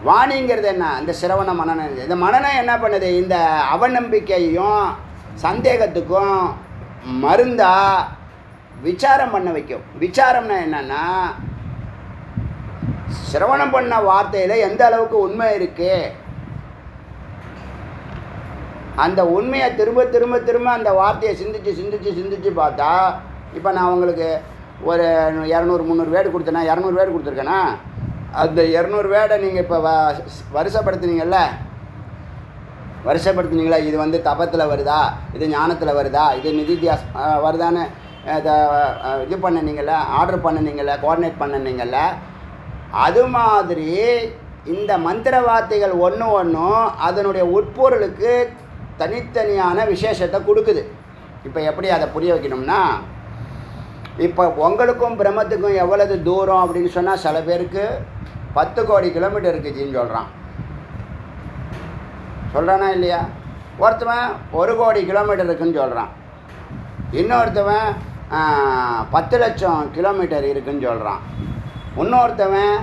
வாணிங்கிறது என்ன? இந்த சிரவண மனநம். இந்த மனநம் என்ன பண்ணுது? இந்த அவநம்பிக்கையும் சந்தேகத்துக்கும் மருந்தா விசாரம் பண்ண வைக்கும். விசாரம்னா என்னன்னா, சிரவணம் பண்ண வார்த்தையில் எந்த அளவுக்கு உண்மை இருக்குது, அந்த உண்மையை திரும்ப திரும்ப திரும்ப அந்த வார்த்தையை சிந்திச்சு பார்த்தா, இப்போ நான் உங்களுக்கு ஒரு 200-300 வேர்டு கொடுத்தேன்னா, 200 வேர்டு கொடுத்துருக்கேன்னா, அந்த 200 வேர்டை நீங்கள் இப்போ வருஷப்படுத்துனீங்களா, இது வந்து தபத்தில் வருதா, இது ஞானத்தில் வருதா, இது நிதித்தியாஸ் வருதான்னு இது பண்ணினீங்கள, ஆர்டர் பண்ணினீங்கள, கோஆர்டினேட் பண்ணினீங்கள, அது மாதிரி இந்த மந்திர வார்த்தைகள் ஒன்றும் அதனுடைய உட்பொருளுக்கு தனித்தனியான விசேஷத்தை கொடுக்குது. இப்போ எப்படி அதை புரிய வைக்கணும்னா, இப்போ உங்களுக்கும் பிரம்மத்துக்கும் எவ்வளவு தூரம் அப்படின்னு சொன்னால், சில பேருக்கு 10 கோடி கிலோமீட்டர் இருக்குதுன்னு சொல்கிறானா இல்லையா? ஒருத்தவன் 1 கோடி கிலோமீட்டர் இருக்குதுன்னு சொல்கிறான், இன்னொருத்தவன் 10 லட்சம் கிலோமீட்டர் இருக்குதுன்னு சொல்கிறான், இன்னொருத்தவன்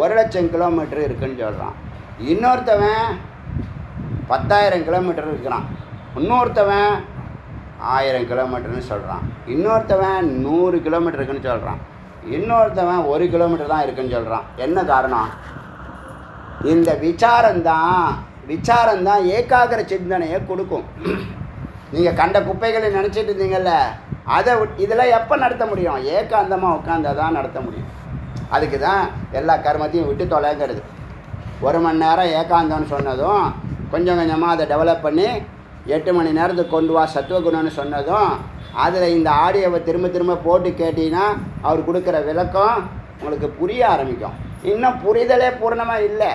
1 லட்சம் கிலோமீட்டர் இருக்குதுன்னு சொல்கிறான், இன்னொருத்தவன் 10,000 கிலோமீட்டர் இருக்கிறான், இன்னொருத்தவன் 1000 கிலோமீட்டர்னு சொல்கிறான், இன்னொருத்தவன் 100 கிலோமீட்டர் இருக்குன்னு சொல்கிறான், இன்னொருத்தவன் 1 கிலோமீட்டர் தான் இருக்குன்னு சொல்கிறான். என்ன காரணம்? இந்த விசாரம்தான் ஏகாகிர சிந்தனையை கொடுக்கும். நீங்கள் கண்ட குப்பைகளை நினச்சிட்டு இருந்தீங்கல்ல, அதை இதெல்லாம் எப்போ நடத்த முடியும்? ஏகாந்தமாக உட்காந்தா தான் நடத்த முடியும். அதுக்கு தான் எல்லா கர்மத்தையும் விட்டு தொலைங்கிறது. 1 மணி நேரம் ஏகாந்தம்னு சொன்னதும், கொஞ்சம் கொஞ்சமாக அதை டெவலப் பண்ணி 8 மணி நேரத்துக்கு கொண்டு வா சத்துவகுணம்னு சொன்னதும், அதில் இந்த ஆடியோவை திரும்ப திரும்ப போட்டு கேட்டிங்கன்னா அவர் கொடுக்குற விளக்கம் உங்களுக்கு புரிய ஆரம்பிக்கும். இன்னும் புரிதலே பூர்ணமாக இல்லை.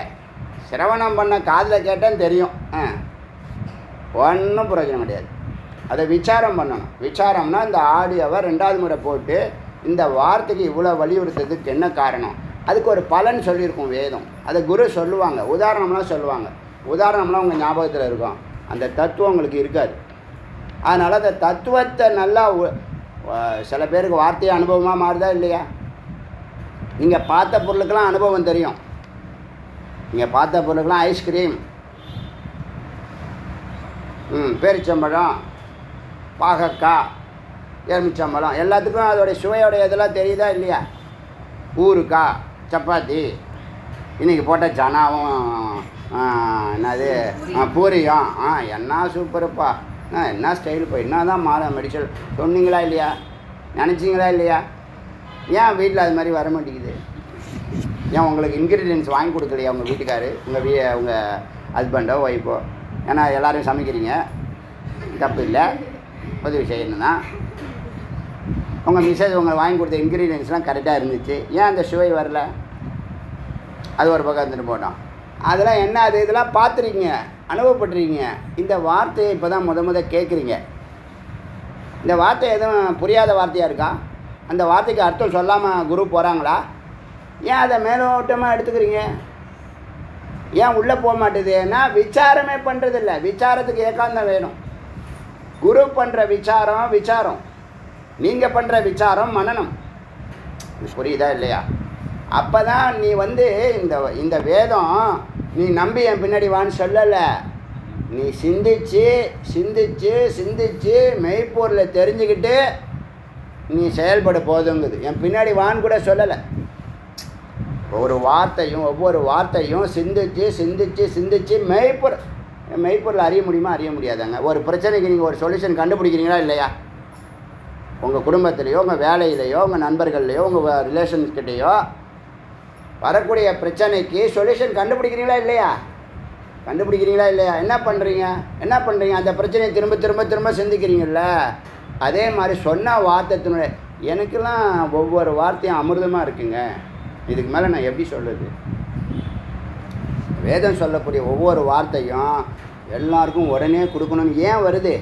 சிரவணம் பண்ண காதில் கேட்டேன்னு தெரியும், ஒன்றும் பிரயோஜனம் கிடையாது. அதை விசாரம் பண்ணணும். விசாரம்னா இந்த ஆடியோவை 2வது முறை போட்டு இந்த வார்த்தைக்கு இவ்வளோ வலியுறுத்துறதுக்கு என்ன காரணம், அதுக்கு ஒரு பலன் சொல்லியிருக்கும் வேதம். அதை குரு சொல்லுவாங்க, உதாரணம்லாம் சொல்லுவாங்க. உதாரணம்லாம் உங்கள் ஞாபகத்தில் இருக்கும், அந்த தத்துவம் உங்களுக்கு இருக்காது. அதனால் அந்த தத்துவத்தை நல்லா சில பேருக்கு வார்த்தையை அனுபவமாக மாறுதா இல்லையா? நீங்கள் பார்த்த பொருளுக்கெல்லாம் அனுபவம் தெரியும். நீங்கள் பார்த்த பொருளுக்கெல்லாம் ஐஸ்கிரீம், பேரிச்சம்பழம், பாகக்காய், எலுமிச்சம்பழம், எல்லாத்துக்கும் அதோடைய சுவையோடைய இதெல்லாம் தெரியுதா இல்லையா? ஊறுக்காய், சப்பாத்தி, இன்றைக்கி போட்ட சனாவும் என்னது பூரியும், என்ன சூப்பருப்பா, என்ன ஸ்டைலுப்பா, என்ன தான் மெடிசல் சொன்னீங்களா இல்லையா? நினச்சிங்களா இல்லையா? ஏன் வீட்டில் அது மாதிரி வர மாட்டேங்குது? ஏன் உங்களுக்கு இன்க்ரீடியன்ஸ் வாங்கி கொடுக்கலையா உங்கள் வீட்டுக்காரு, உங்கள் ஹஸ்பண்டோ ஒய்ஃபோ? ஏன்னா எல்லோரும் சமைக்கிறீங்க, தப்பு இல்லை. உதவி செய்யணும்னா உங்கள் மிஸ்ஸஸ் உங்களுக்கு வாங்கி கொடுத்த இன்க்ரீடியன்ஸ்லாம் கரெக்டாக இருந்துச்சு, ஏன் அந்த சுவை வரல? அது ஒரு பக்கம் இருந்துட்டு போட்டோம். அதெல்லாம் என்ன, அது இதெல்லாம் பார்த்துருக்கீங்க, அனுபவப்பட்டுருக்கீங்க. இந்த வார்த்தையை இப்போ தான் முத கேட்குறீங்க. இந்த வார்த்தை எதுவும் புரியாத வார்த்தையாக இருக்கா? அந்த வார்த்தைக்கு அர்த்தம் சொல்லாமல் குரு போகிறாங்களா? ஏன் அதை மேலோட்டமாக எடுத்துக்கிறீங்க? ஏன் உள்ளே போக மாட்டேது? ஏன்னா விசாரமே பண்ணுறதில்ல. விசாரத்துக்கு ஏகாந்தம் வேணும். குரு பண்ணுற விசாரம், நீங்கள் பண்ணுற விசாரம் மனனம். புரியுதா இல்லையா? அப்போ தான் நீ வந்து இந்த வேதம் நீ நம்பி என் பின்னாடி வான்னு சொல்லலை. நீ சிந்திச்சு மெய்ப்பொருளை தெரிஞ்சுக்கிட்டு நீ செயல்பட போதுங்குது. என் பின்னாடி வான்னு கூட சொல்லலை. ஒவ்வொரு வார்த்தையும் சிந்திச்சு மெய்ப்பொருள் அறிய முடியுமா? அறிய முடியாதாங்க. ஒரு பிரச்சனைக்கு நீங்கள் ஒரு சொல்யூஷன் கண்டுபிடிக்கிறீங்களா இல்லையா? உங்கள் குடும்பத்திலையோ, உங்கள் வேலையிலையோ, உங்கள் நண்பர்கள்லையோ, உங்கள் ரிலேஷன்ஸ்கிட்டையோ வரக்கூடிய பிரச்சனைக்கு சொல்யூஷன் கண்டுபிடிக்கிறீங்களா இல்லையா? என்ன பண்ணுறீங்க? அந்த பிரச்சனையை திரும்ப சிந்திக்கிறீங்கள? அதே மாதிரி சொன்ன வார்த்தைத்தினுடைய எனக்கெல்லாம் ஒவ்வொரு வார்த்தையும் அமிர்தமாக இருக்குங்க. இதுக்கு மேலே நான் எப்படி சொல்கிறது? வேதம் சொல்லக்கூடிய ஒவ்வொரு வார்த்தையும் எல்லாருக்கும் உடனே கொடுக்கணும்னு ஏன் வருது?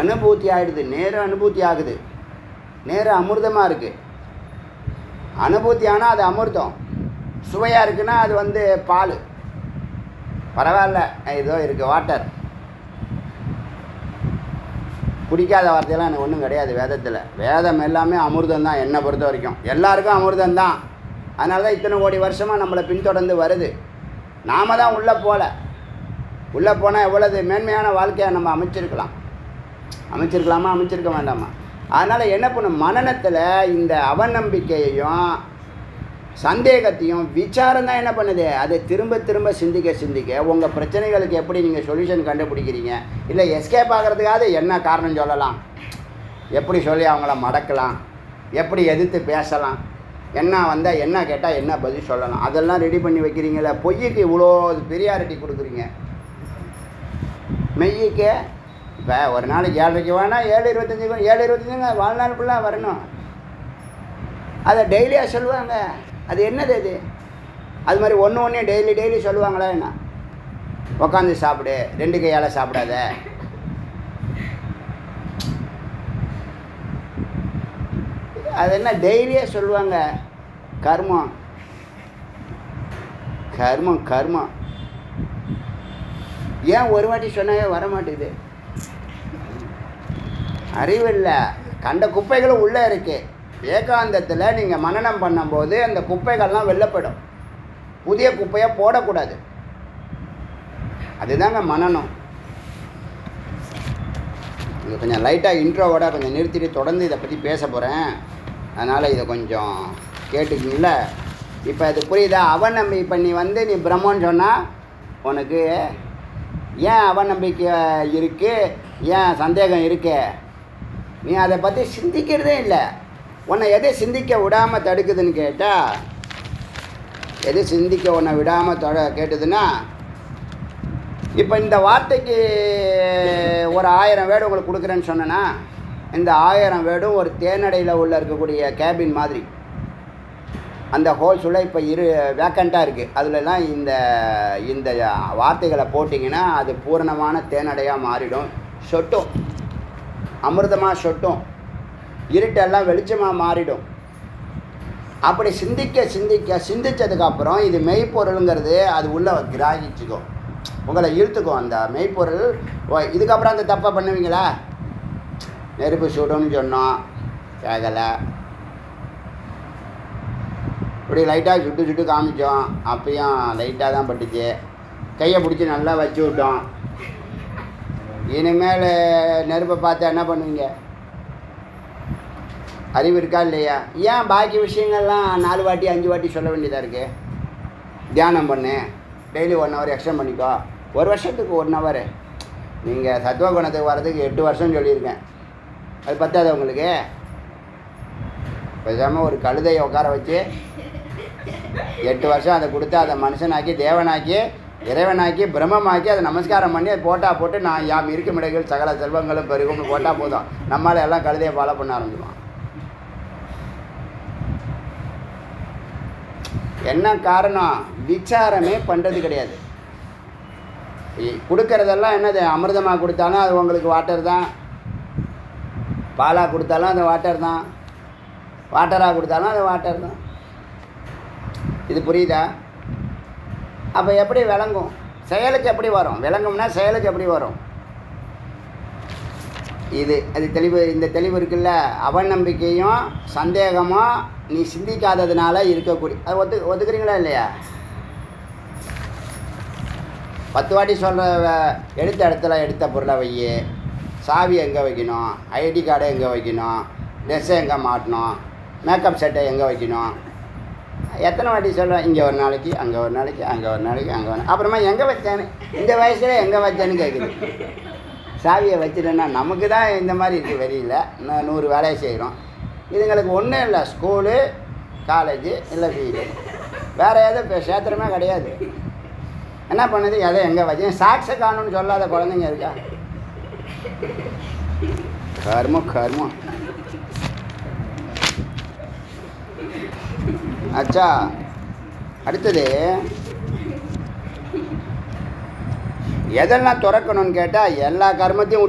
அனுபூதி ஆகிடுது, நேர அனுபூதி ஆகுது, நேர அமிர்தமாக இருக்குது. அனுபூதி ஆனால் அது அமிர்தம், சுவையாக இருக்குன்னா அது வந்து பால், பரவாயில்ல ஏதோ இருக்குது, வாட்டர். பிடிக்காத வார்த்தையெல்லாம் எனக்கு ஒன்றும் கிடையாது வேதத்தில். வேதம் எல்லாமே அமிர்தம் தான் என்னை பொறுத்த வரைக்கும். எல்லாருக்கும் அமிர்தம் தான். அதனால தான் இத்தனை கோடி வருஷமாக நம்மளை பின்தொடர்ந்து வருது. நாம் தான் உள்ளே போனால் எவ்வளவு மேன்மையான வாழ்க்கையை நம்ம அமைச்சிருக்க வேண்டாமா? அதனால் என்ன பண்ணும், மனநத்தில் இந்த அவநம்பிக்கையையும் சந்தேகத்தையும் விசாரம் தான் என்ன பண்ணுது, அதை திரும்ப திரும்ப சிந்திக்க உங்கள் பிரச்சனைகளுக்கு எப்படி நீங்கள் சொல்யூஷன் கண்டுபிடிக்கிறீங்க, இல்லை எஸ்கேப் ஆகிறதுக்காவது என்ன காரணம் சொல்லலாம், எப்படி சொல்லி அவங்கள மடக்கலாம், எப்படி எதிர்த்து பேசலாம், என்ன வந்தால் என்ன கேட்டால் என்ன பதில் சொல்லலாம், அதெல்லாம் ரெடி பண்ணி வைக்கிறீங்களே. பொய்யுக்கு இவ்வளோ ப்ரியாரிட்டி கொடுக்குறீங்க. மெய்யுக்கு இப்போ ஒரு நாளைக்கு 7:30 வேணால் 7:25 7:25 வாழ்நாள் ஃபுல்லாக வரணும். அதை டெய்லியாக சொல்லுவாங்க. அது என்னது அது மாதிரி ஒன்று டெய்லி சொல்லுவாங்களா என்ன? உக்காந்து சாப்பிடு, 2 கையால் சாப்பிடாத, அது என்ன டெய்லியே சொல்லுவாங்க. கர்மம் கர்மம் கர்மம். ஏன் ஒரு வாட்டி சொன்னாவே வரமாட்டேது? அறிவில்லை. கண்ட குப்பைகளும் உள்ளே இருக்குது. ஏகாந்தத்தில் நீங்கள் மனனம் பண்ணும்போது அந்த குப்பைகள்லாம் வெளிலப்படும். புதிய குப்பையை போடக்கூடாது. அதுதாங்க மனனம். இது கொஞ்சம் லைட்டாக இன்ட்ரோவோட கொஞ்சம் நிறுத்திட்டு தொடர்ந்து இதை பற்றி பேச போகிறேன். அதனால் இதை கொஞ்சம் கேட்டுக்கிங்கள. இப்போ இது புரியுதா? அவநம்பி இப்போ நீ நீ பிரம்மன்னு சொன்னால் உனக்கு ஏன் அவநம்பிக்கை இருக்குது, ஏன் சந்தேகம் இருக்கு, நீ அதை பற்றி சிந்திக்கிறதே இல்லை. உன்னை எது சிந்திக்க விடாமல் தடுக்குதுன்னு கேட்டால், எது சிந்திக்க உன்னை விடாமல் கேட்டுதுன்னா, இப்போ இந்த வார்த்தைக்கு ஒரு 1000 வேர்டு உங்களுக்கு கொடுக்குறேன்னு சொன்னேன்னா, இந்த 1000 வேர்டும் ஒரு தேனடையில் உள்ள இருக்கக்கூடிய கேபின் மாதிரி. அந்த ஹோல்ஸுள்ள இப்போ வேக்கண்ட்டாக இருக்குது. அதுலலாம் இந்த இந்த வார்த்தைகளை போட்டிங்கன்னா அது பூரணமான தேனடையாக மாறிடும். சொட்டும், அமிர்தமாக சொட்டும், இருட்டெல்லாம் வெளிச்சமாக மாறிடும். அப்படி சிந்தித்ததுக்கப்புறம் இது மெய்ப்பொருளுங்கிறது அது உள்ளே கிராகிச்சுக்கும், உங்களை இழுத்துக்கும் அந்த மெய்ப்பொருள். இதுக்கப்புறம் அந்த தப்பை பண்ணுவீங்களா? நெருப்பு சுடும்னு சொன்னோம், கேட்கலை. இப்படி லைட்டாக சுட்டு காமிச்சோம், அப்பயும் லைட்டாக தான் பட்டுச்சு. கையை பிடிச்சி நல்லா வச்சு விட்டோம். இனிமேல் நெருப்பை பார்த்தா என்ன பண்ணுவீங்க? அறிவு இருக்கா இல்லையா? ஏன் பாக்கி விஷயங்கள்லாம் 4 வாட்டி 5 வாட்டி சொல்ல வேண்டியதாக இருக்குது? தியானம் பண்ணு, டெய்லி 1 ஹவர் எக்ஸ்டெண்ட் பண்ணிக்கோ, 1 வருஷத்துக்கு 1 ஹவர். நீங்கள் சத்துவகுணத்துக்கு வர்றதுக்கு 8 வருஷம் சொல்லியிருக்கேன். அது பத்தாது உங்களுக்கு? பேசாமல் ஒரு கழுதையை உட்கார வச்சு 8 வருஷம் அதை கொடுத்து அதை மனுஷனாக்கி, தேவனாக்கி, இறைவனாக்கி, பிரம்மமாக்கி, அதை நமஸ்காரம் பண்ணி அதை போட்டு நான் யாம் இருக்கும் இடங்கள் சகல செல்வங்களும் பெருகும்னு போட்டால் போதும். நம்மளால் எல்லாம் கழுதையை ஃபாலோ பண்ண ஆரம்பிச்சிடுவோம். என்ன காரணம்? விசாரமே பண்ணுறது கிடையாது. கொடுக்கறதெல்லாம் என்னது? அமிர்தமாக கொடுத்தாலும் அது உங்களுக்கு வாட்டர் தான், பாலாக கொடுத்தாலும் அது வாட்டர் தான், வாட்டராக கொடுத்தாலும் அது வாட்டர் தான். இது புரியுதா? அப்போ எப்படி விளங்கும்? செயலுக்கு எப்படி வரும்? விளங்கும்னா செயலுக்கு எப்படி வரும்? அது தெளிவு. இந்த தெளிவு இருக்குல்ல, அவநம்பிக்கையும் சந்தேகமும் நீ சிந்திக்காததுனால இருக்கக்கூடிய, அது ஒத்துக்கிறீங்களா இல்லையா? 10 வாட்டி சொல்கிற எடுத்த இடத்துல எடுத்த பொருளை வை, சாவி எங்கே வைக்கணும், ஐடி கார்டை எங்கே வைக்கணும், ட்ரெஸ்ஸை எங்கே மாட்டணும், மேக்கப் செட்டை எங்கே வைக்கணும், எத்தனை வாட்டி சொல்கிறேன்? இங்கே ஒரு நாளைக்கு, அங்கே ஒரு நாளைக்கு, அங்கே ஒரு நாளைக்கு, அங்கே ஒரு, அப்புறமா எங்கே வச்சேன்னு, இந்த வயசில் எங்கே வச்சேன்னு கேட்குது. சாவியை வச்சுட்டேன்னா நமக்கு தான் இந்த மாதிரி இருக்குது. வெளியில் 100 வேலையை செய்கிறோம். இதுங்களுக்கு ஒன்றும் இல்லை, ஸ்கூலு, காலேஜு, இல்லை வீடு, வேறு எதுவும் கஷேத்திரமே கிடையாது. என்ன பண்ணுது? எதை எங்கே வச்சேன்? சாக்ஸை காணும்னு சொல்லாத குழந்தைங்க இருக்கா? கர்மம். அச்சா, அடுத்தது எதெல்லாம் துறக்கணும்னு கேட்டால், எல்லா கர்மத்தையும்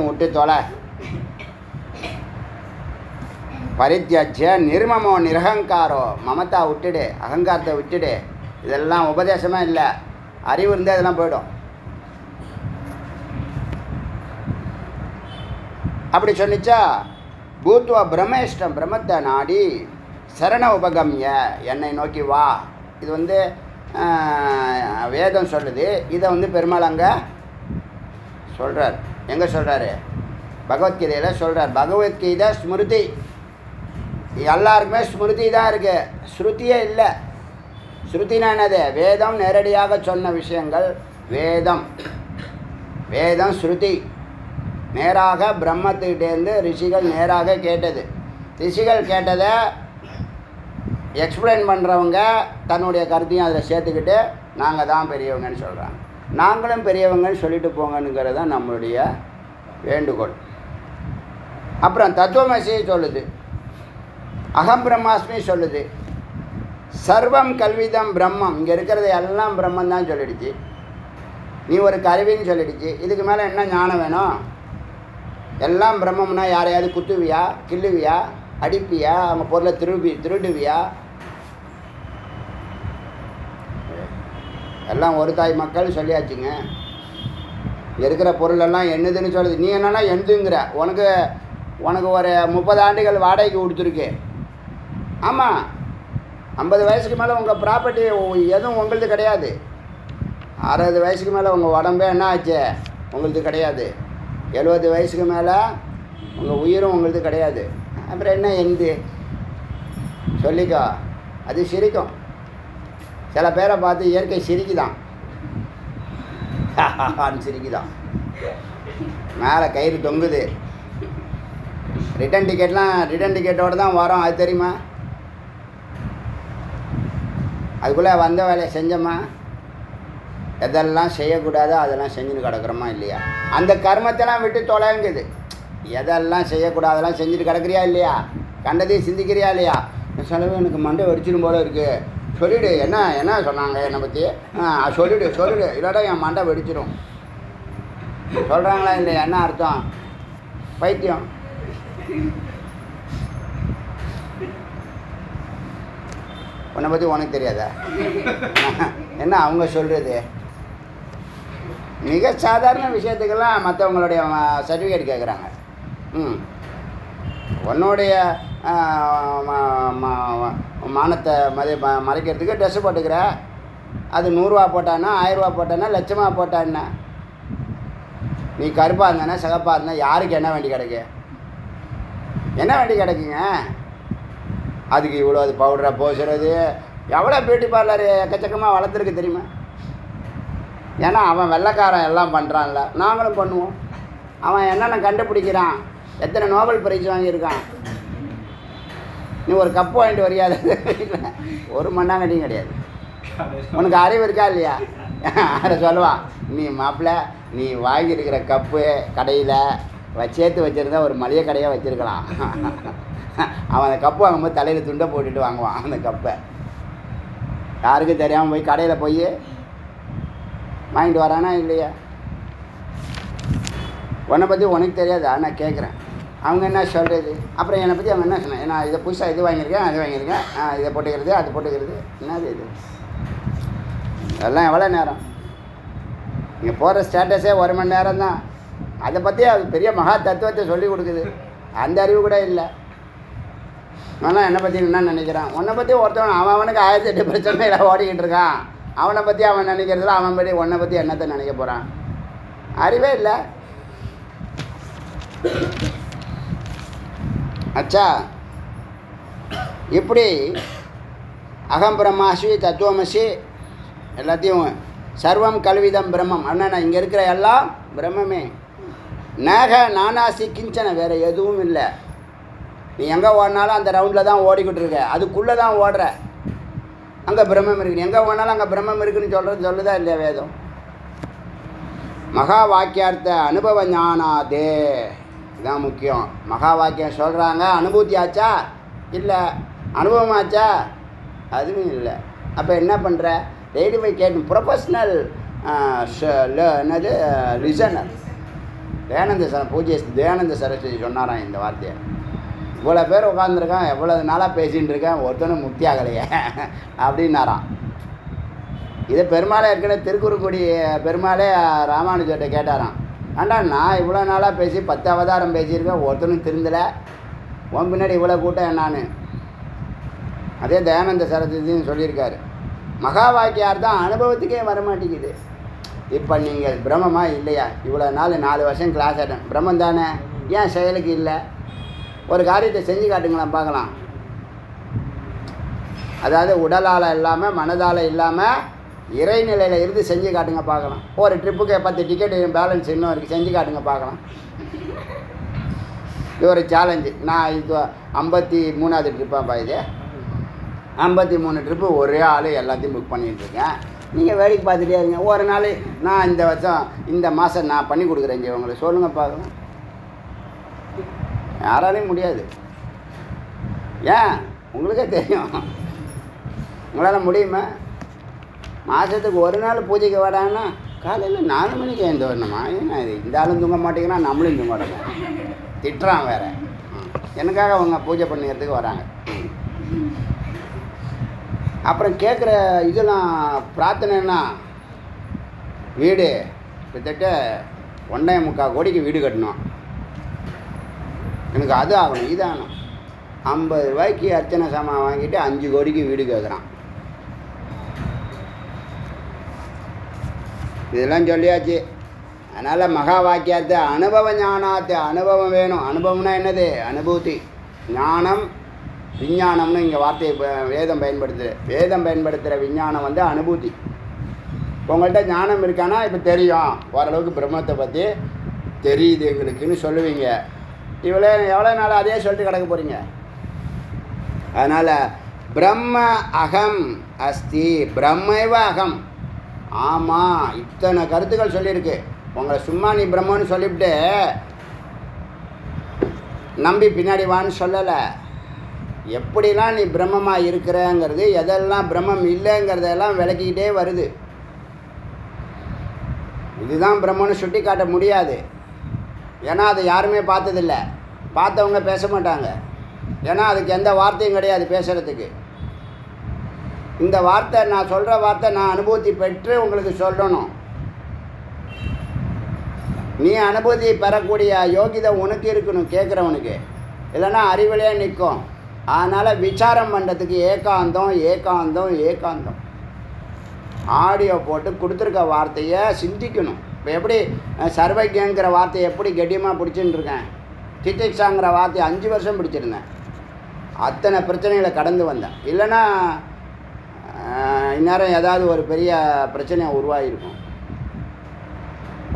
விட்டு தொலை. பரித்யஜ்ய நிர்மமோ நிரகங்காரோ, மமதா விட்டுடு, அகங்காரத்தை விட்டுடு. இதெல்லாம் உபதேசமாக இல்லை, அறிவு இருந்தால் இதெல்லாம் போயிடும். அப்படி சொன்னிச்சா, பூத்வா பிரம்மேஷ்டம், பிரம்மத்தை நாடி சரண உபகம்ய, என்னை நோக்கி வா. இது வேதம் சொல்லுது. இதை பெருமாள் அங்கே சொல்கிறார். எங்கே சொல்கிறாரு? பகவத்கீதையில் சொல்கிறார். பகவத்கீதை ஸ்மிருதி, எல்லாருக்குமே ஸ்மிருதி தான் இருக்குது, ஸ்ருதியே இல்லை. ஸ்ருதினா என்னது? வேதம் நேரடியாக சொன்ன விஷயங்கள். வேதம் வேதம் ஸ்ருதி. நேராக பிரம்மத்துக்கிட்டேருந்து ரிஷிகள் நேராக கேட்டது. ரிஷிகள் கேட்டதை எக்ஸ்பிளைன் பண்ணுறவங்க தன்னுடைய கருத்தையும் அதில் சேர்த்துக்கிட்டு நாங்கள் தான் பெரியவங்கன்னு சொல்கிறாங்க. நாங்களும் பெரியவங்கன்னு சொல்லிட்டு போங்கன்னுங்கிறது தான் நம்மளுடைய வேண்டுகோள். அப்புறம் தத்துவமசி சொல்லுது, அகம் பிரம்மாஸ்மி சொல்லுது, சர்வம் கல்விதம் பிரம்மம். இங்கே இருக்கிறது எல்லாம் பிரம்மன் தான் சொல்லிடுச்சு. நீ ஒரு கருவின்னு சொல்லிடுச்சு. இதுக்கு மேலே என்ன ஞானம் வேணும்? எல்லாம் பிரம்மம்னா யாரையாவது குத்துவியா, கிள்ளுவியா, அடிப்பியா, அவங்க பொருளை திருடுவியா? எல்லாம் ஒரு தாய் மக்கள் சொல்லியாச்சுங்க. இங்கே இருக்கிற பொருளெல்லாம் என்னதுன்னு சொல்லுது. நீ என்னன்னா எந்துங்கிற? உனக்கு ஒரு 30 ஆண்டுகள் வாடகைக்கு கொடுத்துருக்கு. ஆமாம், 50 வயசுக்கு மேலே உங்கள் ப்ராப்பர்ட்டி எதுவும் உங்களது கிடையாது. 60 வயசுக்கு மேலே உங்கள் உடம்பே என்ன ஆச்சு? உங்களது கிடையாது. 70 வயசுக்கு மேலே உங்கள் உயிரும் உங்களது கிடையாது. அப்புறம் என்ன எந்து சொல்லிக்கோ? அது சிரிக்கும். சில பேரை பார்த்து இயற்கை சிரிக்குதான், சிரிக்குதான். மேலே கயிறு தொங்குது. ரிட்டன் டிக்கெட்டோடு தான் வரோம், அது தெரியுமா? அதுக்குள்ளே வந்த வேலையை செஞ்சோமா? எதெல்லாம் செய்யக்கூடாதோ அதெல்லாம் செஞ்சுட்டு கிடக்குறோமா இல்லையா? அந்த கர்மத்தெல்லாம் விட்டு தொலைங்குது. எதெல்லாம் செய்யக்கூடாதெல்லாம் செஞ்சுட்டு கிடக்குறியா இல்லையா? கண்டதையும் சிந்திக்கிறியா இல்லையா? செலவு எனக்கு மண்டை வெடிச்சிடும் போல இருக்குது. சொல்லிவிடு, என்ன சொன்னாங்க என்னை பற்றி? சொல்லிவிடு இல்லாட்டா என் மண்டை வெடிச்சிடும். சொல்கிறாங்களா இல்லையா? என்ன அர்த்தம்? பைத்தியம். உன்னை பற்றி உனக்கு தெரியாதா? என்ன அவங்க சொல்கிறது? மிக சாதாரண விஷயத்துக்கெல்லாம் மற்றவங்களுடைய சர்டிஃபிகேட் கேட்குறாங்க. உன்னுடைய மானத்தை மறைக்கிறதுக்கு ட்ரெஸ்ஸு போட்டுக்கிற. அது 100 ரூபா போட்டான்னா, 1000 ரூபா போட்டான்னா, லட்சமாக போட்டான்னா, நீ கருப்பாக இருந்தானே சிகப்பாக இருந்தா யாருக்கு என்ன வேண்டி கிடக்கு? என்ன வேண்டி கிடக்குங்க? அதுக்கு இவ்வளோ அது பவுடரை போசுறது. எவ்வளோ பியூட்டி பார்லர் எக்கச்சக்கமாக வளர்த்துருக்கு தெரியுமா? ஏன்னா அவன் வெள்ளைக்காரன் எல்லாம் பண்ணுறான்ல, நாங்களும் பண்ணுவோம். அவன் என்னென்ன கண்டுபிடிக்கிறான், எத்தனை நோபல் பிரைஸ் வாங்கியிருக்கான். நீ ஒரு கப்பு வாங்கிட்டு வரியாது, ஒரு மண்ணாங்கட்டியும் கிடையாது. உனக்கு அறிவு இருக்கா இல்லையா? அதை சொல்லுவான், நீ மாப்பிள்ளை நீ வாங்கியிருக்கிற கப்பு கடையில் சேர்த்து வச்சுருந்தா ஒரு மளிகை கடையாக வச்சுருக்கலாம். அவன் அந்த கப்பு வாங்கும்போது தலையில் துண்டை போட்டுட்டு வாங்குவான். அந்த கப்பை யாருக்கும் தெரியாமல் போய் கடையில் போய் வாங்கிட்டு வரானா இல்லையா? உன்னை பற்றி உனக்கு தெரியாது, ஆனால் கேட்குறேன். அவங்க என்ன சொல்கிறது? அப்புறம் என்னை பற்றி அவங்க என்ன சொன்னாங்க? நான் இதை புதுசாக இது வாங்கியிருக்கேன், அது வாங்கியிருக்கேன், இதை போட்டுக்கிறது, அது போட்டுக்கிறது. என்னது இது? அதெல்லாம் எவ்வளோ நேரம்? இங்கே போகிற ஸ்டேட்டஸே 1 மணி நேரம் தான். அதை பற்றி அது பெரிய மகா தத்துவத்தை சொல்லி கொடுக்குது. அந்த அறிவு கூட இல்லை. ஆனால் என்னை பற்றி என்ன நினைக்கிறான்? உன்னை பற்றி ஒருத்தவன் அவனுக்கு 1008 பிரச்சனையில் ஓடிக்கிட்டு இருக்கான். அவனை பற்றி அவன் நினைக்கிறதுல அவன் பற்றி உன்னை பற்றி என்னத்தை நினைக்க போகிறான்? அறிவே இல்லை. அச்சா, இப்படி அகம் பிரம்மாஸ்மி தத்துவமசி எல்லாத்தையும் சர்வம் கல்விதம் பிரம்மம். அண்ணா இங்கே இருக்கிற எல்லாம் பிரம்மமே. நேக நானாசி கிஞ்சனை, வேறு எதுவும் இல்லை. நீ எங்கே ஓடினாலும் அந்த ரவுண்டில் தான் ஓடிக்கிட்டு இருக்க, அதுக்குள்ளே தான் ஓடுற. அங்கே பிரம்மம் இருக்குது. எங்கே ஓடினாலும் அங்கே பிரம்மம் இருக்குதுன்னு சொல்லுதா இல்லையா வேதம்? மகா வாக்கியார்த்த அனுபவ ஞானாதே, இதுதான் முக்கியம். மகா வாக்கியம் சொல்கிறாங்க, அனுபூதி ஆச்சா? இல்லை. அனுபவம் ஆச்சா? அதுவும் இல்லை. அப்போ என்ன பண்ணுற? டெய்லி போய் கேட்டு ப்ரொஃபஷ்னல் என்னது லிசனர். தயானந்த சரஸ்வதி சொன்னாராம் இந்த வார்த்தையை. இவ்வளோ பேர் உட்காந்துருக்கான், எவ்வளோ நாளாக பேசிகிட்டு இருக்கேன், ஒருத்தனும் முக்தி ஆகலையே அப்படின்னாராம். இதை பெருமாளே ஏற்கனவே திருக்குறுங்குடி பெருமாளே ராமானுஜர்கிட்ட கேட்டாராம். ஆண்டா, நான் இவ்வளோ நாளாக பேசி 10 அவதாரம் பேசியிருக்கேன், ஒருத்தனும் திருந்தலை, உன் பின்னாடி இவ்வளோ கூட்டம் என்னான்னு. அதே தயானந்த சரஸ்வதினு சொல்லியிருக்காரு. மகா வாக்கியார் தான் அனுபவத்துக்கே வரமாட்டேங்குது. இப்போ நீங்கள் பிரம்மமா இல்லையா? இவ்வளோ நாள் 4 வருஷம் கிளாஸ் ஆட்டேன், பிரம்மம் தானே, ஏன் செயலுக்கு இல்லை? ஒரு காரியத்தை செஞ்சு காட்டுங்களேன் பார்க்கலாம். அதாவது உடலால் இல்லாமல் மனதால் இல்லாமல் இறைநிலையில் இருந்து செஞ்சு காட்டுங்க பார்க்கலாம். ஒரு ட்ரிப்புக்கு 10 டிக்கெட் பேலன்ஸ் இன்னும் இருக்குது, செஞ்சு காட்டுங்க பார்க்கலாம். இது ஒரு சேலஞ்சு. நான் இது 53வது ட்ரிப்பாப்பா. இது 53 ட்ரிப்பு ஒரே ஆள் எல்லாத்தையும் புக் பண்ணிகிட்ருக்கேன். நீங்கள் வேடிக்கை பார்த்துட்டே இருங்க. ஒரு நாள் நான் இந்த வருஷம் இந்த மாதம் நான் பண்ணி கொடுக்குறேன். உங்களுக்கு சொல்லுங்கள் பார்க்கலாம். யாராலையும் முடியாது. ஏன் உங்களுக்கே தெரியும். உங்களால் முடியுமா? மாதத்துக்கு ஒரு நாள் பூஜைக்கு வராங்கன்னா காலையில் 4 மணிக்கு எழுந்து வரணுமா? ஏன்னா இது இந்த ஆளும் தூங்க மாட்டேங்கிறான், நம்மளும் தூங்க மாட்டோம். திட்டுறான் வேறு. எனக்காக அவங்க பூஜை பண்ணிக்கிறதுக்கு வராங்க. அப்புறம் கேட்குற இதெல்லாம் பிரார்த்தனைன்னா வீடு கிட்டத்தட்ட 1.25 கோடிக்கு வீடு கட்டணும். எனக்கு அது ஆகணும், இது ஆகணும். 50 ரூபாய்க்கு அர்ச்சனை சாமான் வாங்கிட்டு 5 கோடிக்கு வீடு கேட்குறான். இதெல்லாம் சொல்லியாச்சு. அதனால் மகா வாக்கியத்தை அனுபவ ஞானத்தை அனுபவம் வேணும். அனுபவம்னா என்னது? அனுபூதி. ஞானம் விஞ்ஞானம்னு இங்கே வார்த்தையை வேதம் பயன்படுத்துகிற விஞ்ஞானம் வந்து அனுபூதி. உங்கள்கிட்ட ஞானம் இருக்கானா இப்போ தெரியும், ஓரளவுக்கு பிரம்மத்தை பற்றி தெரியுது எங்களுக்குன்னு சொல்லுவீங்க. எவ்வளோ நாள் அதே சொல்லிட்டு கிடக்க போகிறீங்க. அதனால் பிரம்ம அகம் அஸ்தி பிரம்மைவ அகம். ஆமாம், இத்தனை கருத்துக்கள் சொல்லியிருக்கு. உங்களை சும்மா நீ பிரம்மன்னு சொல்லிவிட்டு நம்பி பின்னாடி வான்னு சொல்லலை. எப்படிலாம் நீ பிரம்மமாக இருக்கிறங்கிறது, எதெல்லாம் பிரம்மம் இல்லைங்கிறதெல்லாம் விளக்கிக்கிட்டே வருது. இதுதான் பிரம்மன்னு சுட்டி காட்ட முடியாது. ஏன்னா அதை யாருமே பார்த்ததில்லை. பார்த்தவங்க பேச மாட்டாங்க. ஏன்னா அதுக்கு எந்த வார்த்தையும் கிடையாது பேசுகிறதுக்கு. இந்த வார்த்தை நான் சொல்கிற வார்த்தை நான் அனுபூதி பெற்று உங்களுக்கு சொல்லணும். நீ அனுபூதி பெறக்கூடிய யோகிதை உனக்கு இருக்கணும், கேட்குறவனுக்கு. இல்லைன்னா அறிவிலே நிற்கும். அதனால் விசாரம் பண்ணுறதுக்கு ஏகாந்தம் ஆடியோ போட்டு கொடுத்துருக்க வார்த்தையை சிந்திக்கணும். இப்போ எப்படி சர்வஜங்கிற வார்த்தையை எப்படி கெட்டியமாக பிடிச்சின்னு இருக்கேன். திதிக்ஷாங்கிற வார்த்தையை 5 வருஷம் பிடிச்சிருந்தேன். அத்தனை பிரச்சனைகளை கடந்து வந்தேன். இல்லைன்னா இந்நேரம் ஏதாவது ஒரு பெரிய பிரச்சனையை உருவாகிருக்கும்.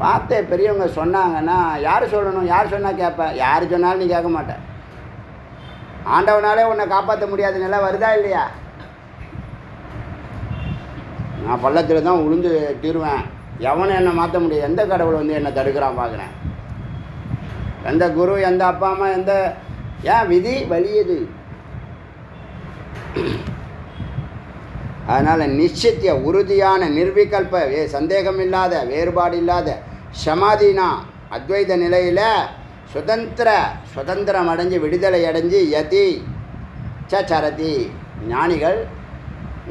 வார்த்தை பெரியவங்க சொன்னாங்கன்னா யார் சொல்லணும்? யார் சொன்னால் கேட்பேன். யார் சொன்னாலும் நீ கேட்க மாட்டேன். ஆண்டவனாலே உன்னை காப்பாற்ற முடியாத நிலை வருதா இல்லையா? நான் பள்ளத்தில் தான் உளுந்து தீருவேன். எவனை என்னை மாற்ற முடியும்? எந்த கடவுள் வந்து என்னை தடுக்கிறான் பார்க்குறேன். எந்த குரு, எந்த அப்பா அம்மா, எந்த ஏன் விதி வலியது. அதனால் நிச்சயத்திய உறுதியான நிர்விகல்ப சந்தேகம் இல்லாத வேறுபாடு இல்லாத சமாதினா அத்வைத நிலையில் சுதந்திரம் அடைஞ்சு விடுதலை அடைஞ்சு யதி சரதி ஞானிகள்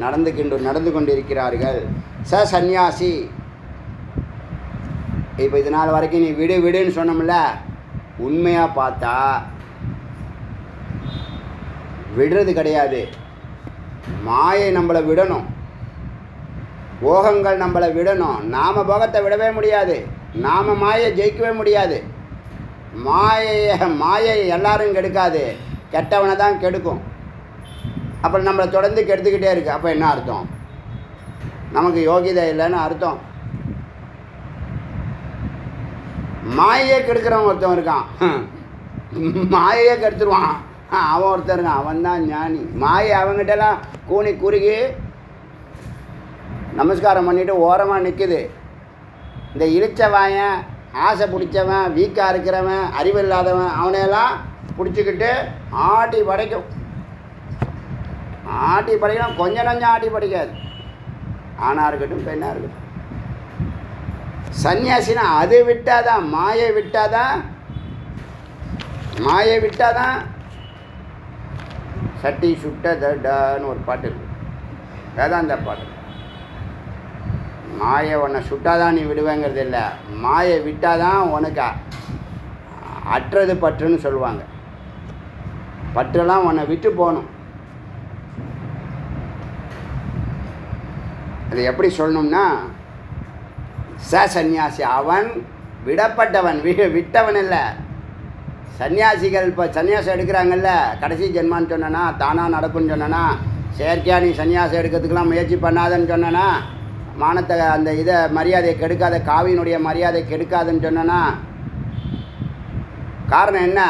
நடந்து கொண்டிருக்கிறார்கள். சந்நியாசி. இப்போ இது நாள் வரைக்கும் நீ விடுன்னு சொன்னோம்ல, உண்மையாக பார்த்தா விடுறது கிடையாது. மாயை நம்மளை விடணும், போகங்கள் நம்மளை விடணும். நாம போகத்தை விடவே முடியாது. நாம மாயை ஜெயிக்கவே முடியாது. மாயை எல்லாரும் கெடுக்காது, கெட்டவனை தான் கெடுக்கும். அப்புறம் நம்மளை தொடர்ந்து கெடுத்துக்கிட்டே இருக்கு. அப்போ என்ன அர்த்தம்? நமக்கு யோகிதை இல்லைன்னு அர்த்தம். மாயையே கெடுக்கிறவன் ஒருத்தன் இருக்கான். மாயையே கெடுத்துருவான் அவன் ஒருத்தன் இருக்கான். அவன் தான் ஞானி. மாயை அவங்ககிட்டலாம் கூனி குறுகி நமஸ்காரம் பண்ணிவிட்டு ஓரமாக நிற்குது. இந்த இழிச்சவாயன், ஆசை பிடிச்சவன், வீக்காக இருக்கிறவன், அறிவில்லாதவன், அவனையெல்லாம் பிடிச்சிக்கிட்டு ஆட்டி படைக்கும். கொஞ்சம் நஞ்சம் ஆட்டி படைக்காது. ஆணாக இருக்கட்டும் பெண்ணாக இருக்கட்டும். சன்னியாசினா அது விட்டாதான், மாயை விட்டாதான் சட்டி சுட்ட தடான்னு ஒரு பாட்டு இருக்கு, வேதாந்த பாட்டு. மாயை உன்னை சுட்டாதான் நீ விடுவேங்கிறது இல்லை, மாயை விட்டாதான் உனக்கு அற்றது பற்றுன்னு சொல்லுவாங்க. பற்றெல்லாம் உன்னை விட்டு போகணும். அது எப்படி சொல்லணும்னா, சந்நியாசி அவன் விடப்பட்டவன், விட்டவன் இல்லை. சன்னியாசிகள் இப்போ சன்னியாசம் எடுக்கிறாங்கல்ல, கடைசி ஜென்மான்னு சொன்னா தானாக நடக்கும்னு சொன்னா செயற்கையாக நீ சன்னியாசம் எடுக்கிறதுக்கெலாம் முயற்சி பண்ணாதன்னு சொன்னனா, மானத்தை அந்த இதை மரியாதையை கெடுக்காத, காவியினுடைய மரியாதை கெடுக்காதுன்னு சொன்னனா, காரணம் என்ன?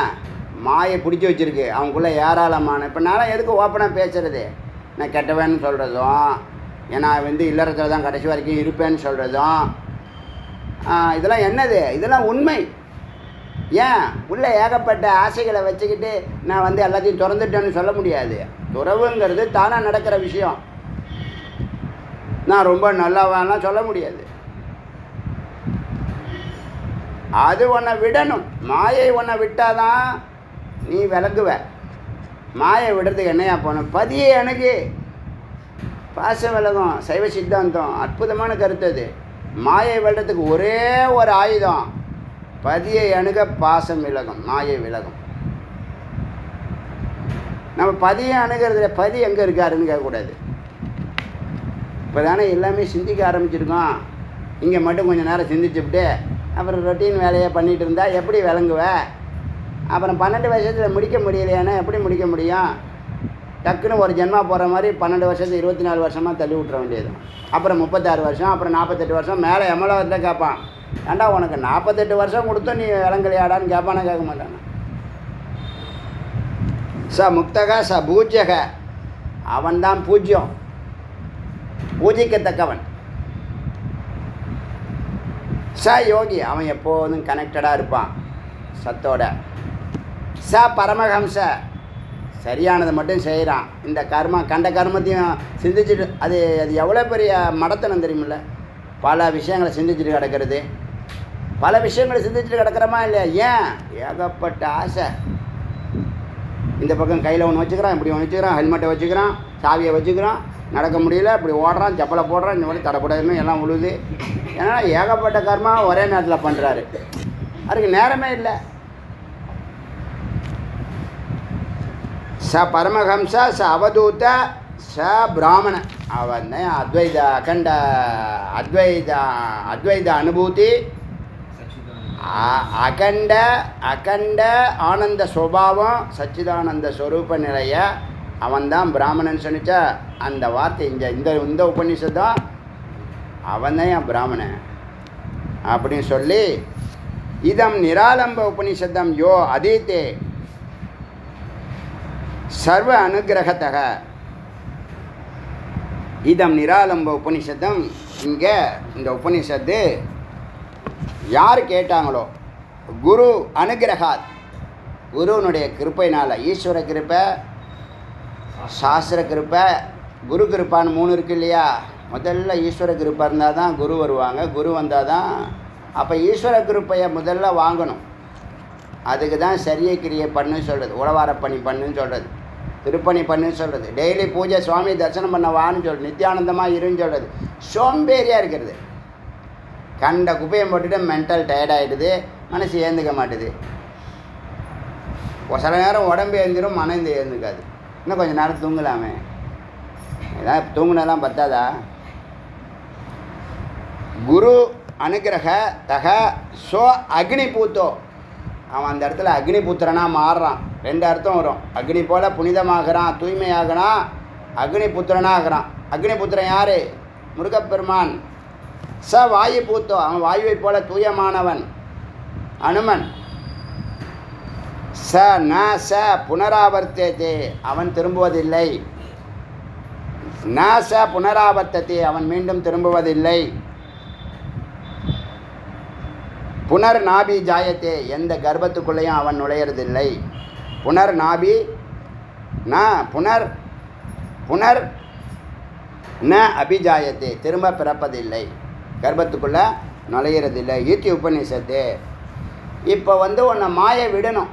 மாயை பிடிச்சி வச்சுருக்கு அவங்களுக்குள்ளே ஏராளமான. இப்போ நான் எதுக்கு ஓப்பனாக பேசுகிறது? நான் கெட்டவேன்னு சொல்கிறதும், ஏன்னா இல்லறத்தில் தான் கடைசி வரைக்கும் இருப்பேன்னு சொல்கிறதும், இதெல்லாம் என்னது? இதெல்லாம் உண்மை. ஏன் உள்ளே ஏகப்பட்ட ஆசைகளை வச்சுக்கிட்டு நான் எல்லாத்தையும் திறந்துட்டேன்னு சொல்ல முடியாது. துறவுங்கிறது தானாக நடக்கிற விஷயம். நான் ரொம்ப நல்லாவான்லாம் சொல்ல முடியாது. அது உன்னை விடணும். மாயை உன்னை விட்டாதான் நீ விளங்குவ. மாயை விடுறதுக்கு என்னையா போகணும்? பதியை அணுகு, பாசம் விலகும். சைவ சித்தாந்தம் அற்புதமான கருத்து அது. மாயை விடுறதுக்கு ஒரே ஒரு ஆயுதம், பதியை அணுக பாசம் விலகும், மாயை விலகும். நம்ம பதியை அணுகிறதுல பதி எங்கே இருக்காருன்னு கேட்கக்கூடாது. இப்போ தானே எல்லாமே சிந்திக்க ஆரம்பிச்சிருக்கோம். இங்கே மட்டும் கொஞ்சம் நேரம் சிந்திச்சுவிட்டு அப்புறம் ரொட்டீன் வேலையை பண்ணிகிட்டு இருந்தால் எப்படி விளங்குவ? அப்புறம் 12 வருஷத்தில் முடிக்க முடியலையானா எப்படி முடிக்க முடியும்? டக்குன்னு ஒரு ஜென்மா போகிற மாதிரி 12 வருஷத்து 24 வருஷமாக தள்ளி விட்ற வேண்டியது. அப்புறம் 36 வருஷம், அப்புறம் 48 வருஷம். மேலே எம்எல்ஏவில் கேட்பான், ஏண்டா உனக்கு 48 வருஷம் கொடுத்தோம் நீ விளங்கலையாடான்னு கேட்பானா? கேட்க மாட்டானா? ச முக்தக ச பூஜ்யக, அவன்தான் பூஜ்யம், பூஜிக்கத்தக்கவன். ச யோகி, அவன் எப்போதும் கனெக்டடாக இருப்பான் சத்தோட. ச பரமஹம்ச, சரியானதை மட்டும் செய்கிறான். இந்த கண்ட கர்மத்தையும் சிந்திச்சுட்டு, அது எவ்வளோ பெரிய மடத்தனம் தெரியுமில்ல? பல விஷயங்களை சிந்திச்சுட்டு கிடக்கிறது, பல விஷயங்களை சிந்திச்சுட்டு கிடக்கிறோமா இல்லையா? ஏன்? ஏகப்பட்ட ஆசை. இந்த பக்கம் கையில் ஒன்று வச்சுக்கிறான், இப்படி ஒன்று வச்சுக்கிறான், ஹெல்மெட்டை வச்சுக்கிறான், சாவியை வச்சுக்கிறான், நடக்க முடியல, இப்படி ஓடுறான், செப்பலை போடுறான், இந்த மாதிரி தடப்படாதுமே எல்லாம் உழுது. ஏன்னா ஏகப்பட்ட கர்மா ஒரே நேரத்தில் பண்ணுறாரு. அதுக்கு நேரமே இல்லை. ச பரமஹம்ச ச அவதூத ச பிராமண, அவன் அத்வைத அகண்ட அத்வைத அனுபூதி, அகண்ட ஆனந்த சுபாவம், சச்சிதானந்த ஸ்வரூப நிலைய அவன்தான் பிராமணன் சொன்னிச்சா. அந்த வார்த்தை இந்த உபநிஷத்தான் அவன்தான் என் பிராமணன் அப்படின்னு சொல்லி, இதம் நிராலம்ப உபநிஷத்தம் யோ அதீத்தே சர்வ அனுகிரகத்தக. இதம் நிராலம்ப உபநிஷத்தம், இங்கே இந்த உபநிஷத்து யார் கேட்டாங்களோ, குரு அனுகிரகாத், குருவனுடைய கிருப்பைனால், ஈஸ்வர கிருப்பை, சாஸ்திர கிருப்பை, குரு கிருப்பான்னு 3 இருக்கு இல்லையா? முதல்ல ஈஸ்வர கிருப்பை இருந்தால் தான் குரு வருவாங்க, குரு வந்தால் தான். அப்போ ஈஸ்வர கிருப்பையை முதல்ல வாங்கணும். அதுக்கு தான் சரியை கிரியை பண்ணுன்னு சொல்கிறது, உழவார பணி பண்ணுன்னு சொல்கிறது, திருப்பணி பண்ணுன்னு சொல்கிறது, டெய்லி பூஜை சுவாமி தரிசனம் பண்ண வான்னு சொல்கிறது, நித்தியானந்தமாக இருன்னு சொல்கிறது. சோம்பேறியாக இருக்கிறது. கண்ட குப்பையை போட்டுட்டு மென்டல் டயர்டாகிடுது, மனசு ஏந்துக்க மாட்டுது. சில நேரம் உடம்பு ஏந்திரும், மனம் ஏந்துக்காது. இன்னும் கொஞ்சம் நேரம் தூங்கலாமே, ஏதாவது தூங்குனெல்லாம் பத்தாதா? குரு அனுகிரக தக சோ அக்னி பூத்தோ, அவன் அந்த இடத்துல அக்னி புத்திரனாக மாறுறான். 2 அர்த்தம் வரும். அக்னி போல் புனிதமாகறான், தூய்மையாகறான், அக்னி புத்திரனாகிறான். அக்னி புத்திரன் யார்? முருகப்பெருமான். ச வாயு பூத்தோ, அவன் வாயுவை போல தூயமானவன் அனுமன். ச ந ச புனராவர்த்தே, அவன் திரும்புவதில்லை. ந ச புனராவர்த்தே, அவன் மீண்டும் திரும்புவதில்லை. புனர் நாபி ஜாயத்தே, எந்த கர்ப்பத்துக்குள்ளேயும் அவன் நுழையிறதில்லை. புனர் நாபி ந புனர் புனர் ந அபிஜாயத்தே, திரும்ப பிறப்பதில்லை, கர்ப்பத்துக்குள்ளே நுழையிறதில்லை. ஈத்தி உபநிஷத்து. இப்போ உன்னை மாயை விடணும்.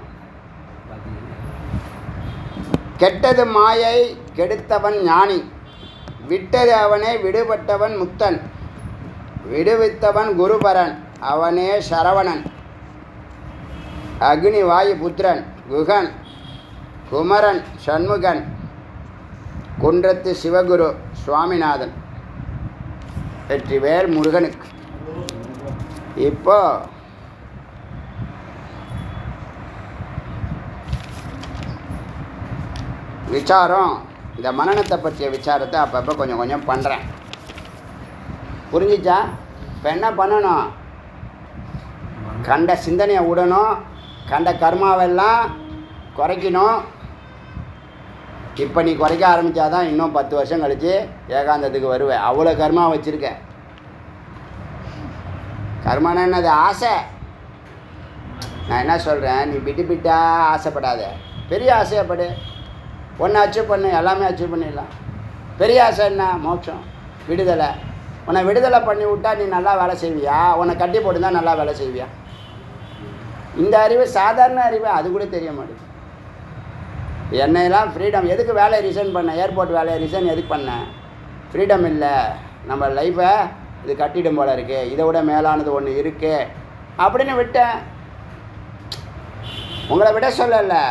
கெட்டது மாயை, கெடுத்தவன் ஞானி. விட்டது அவனே, விடுபட்டவன் முக்தன். விடுவித்தவன் குருபரன், அவனே சரவணன். அக்னி வாயு புத்திரன் குகன், குமரன் சண்முகன், குன்றத்து சிவகுரு சுவாமிநாதன். வெற்றிவேல் முருகனுக்கு. இப்போ விசாரம் இந்த மனநத்தை பற்றிய விசாரத்தை அப்பப்போ கொஞ்சம் கொஞ்சம் பண்ணுறேன். புரிஞ்சிச்சா? இப்போ என்ன பண்ணணும்? கண்ட சிந்தனையை விடணும், கண்ட கர்மாவெல்லாம் குறைக்கணும். இப்போ நீ குறைக்க ஆரம்பித்தாதான் இன்னும் 10 வருஷம் கழித்து ஏகாந்தத்துக்கு வருவேன். அவ்வளோ கர்மா வச்சுருக்கேன். கர்மானா என்னது? ஆசை. நான் என்ன சொல்கிறேன், நீ பிட்டா ஆசைப்படாத, பெரிய ஆசையப்படு. ஒன்று அச்சீவ் பண்ணு, எல்லாமே அச்சீவ் பண்ணிடலாம். பெரிய ஆசை என்ன? மோட்சம், விடுதலை. உன்னை விடுதலை பண்ணி விட்டால் நீ நல்லா வேலை செய்வியா? உன்னை கட்டி போட்டுதான் நல்லா வேலை செய்வியா? இந்த அறிவு சாதாரண அறிவு, அது கூட தெரிய மாட்டேங்குது. என்னையெல்லாம் ஃப்ரீடம் எதுக்கு வேலையை ரிசைன் பண்ணேன்? ஏர்போர்ட் வேலையை ரிசைன் எதுக்கு பண்ணேன்? ஃப்ரீடம் இல்லை, நம்ம லைஃப்பை இது கட்டிடும் போல இருக்குது, இதை விட மேலானது ஒன்று இருக்குது அப்படின்னு விட்டேன். உங்களை விட சொல்லலை,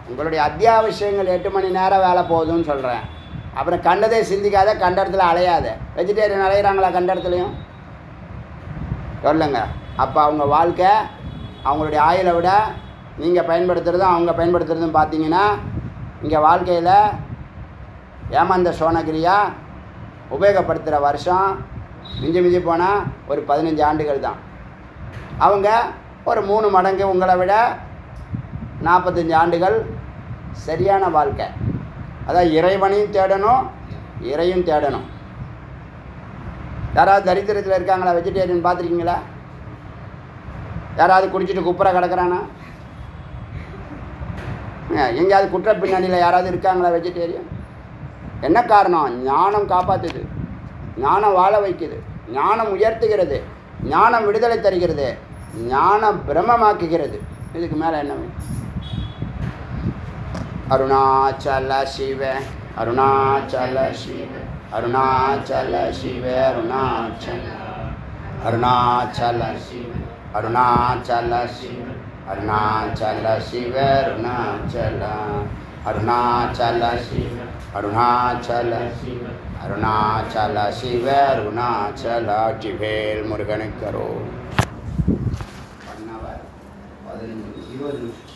உங்களுடைய அத்தியாவசியங்கள் 8 மணி நேரம் வேலை போகுதுன்னு சொல்கிறேன். அப்புறம் கண்டதே சிந்திக்காத, கண்ட இடத்துல அலையாத. வெஜிடேரியன் அலையிறாங்களா கண்ட இடத்துலையும்? சொல்லுங்க. அப்போ அவங்க வாழ்க்கை, அவங்களுடைய ஆயுளை விட நீங்கள் பயன்படுத்துகிறதும் அவங்க பயன்படுத்துகிறதும் பார்த்தீங்கன்னா, இங்கே வாழ்க்கையில் ஏமாந்த சோனகிரியா உபயோகப்படுத்துகிற வருஷம் மிஞ்சி போனால் ஒரு 15 ஆண்டுகள் தான். அவங்க ஒரு 3 மடங்கு உங்களை விட 45 ஆண்டுகள் சரியான வாழ்க்கை. அதான் இறைவனையும் தேடணும், இறையும் தேடணும். யாராவது தரித்திரத்தில் இருக்காங்களா? வெஜிடேரியன் பார்த்துருக்கீங்களா? யாராவது குடிச்சிட்டு குப்புற கிடக்கிறானா? எங்கேயாவது குற்ற பின்னணியில் யாராவது இருக்காங்களா வெஜிடேரியன்? என்ன காரணம்? ஞானம் காப்பாற்றுது, ஞானம் வாழ வைக்குது, ஞானம் உயர்த்துகிறது, ஞானம் விடுதலை தருகிறது, ஞானம் பிரம்மமாக்குகிறது. இதுக்கு மேலே என்ன வேணும்? அருணாச்சல சிவ அருணாச்சல சிவ அருணாச்சல சிவ அருணாச்சல அருணாச்சல சிவ அருணாச்சல சிவ அருணாச்சல சிவ அருணாச்சல அருணாச்சல சிவ அருணாச்சல சிவ அருணாச்சல சிவ அருணாச்சல. ஜிவேல் முருகனுக்கரோ. 1 hour 15 20 நிமிஷம்.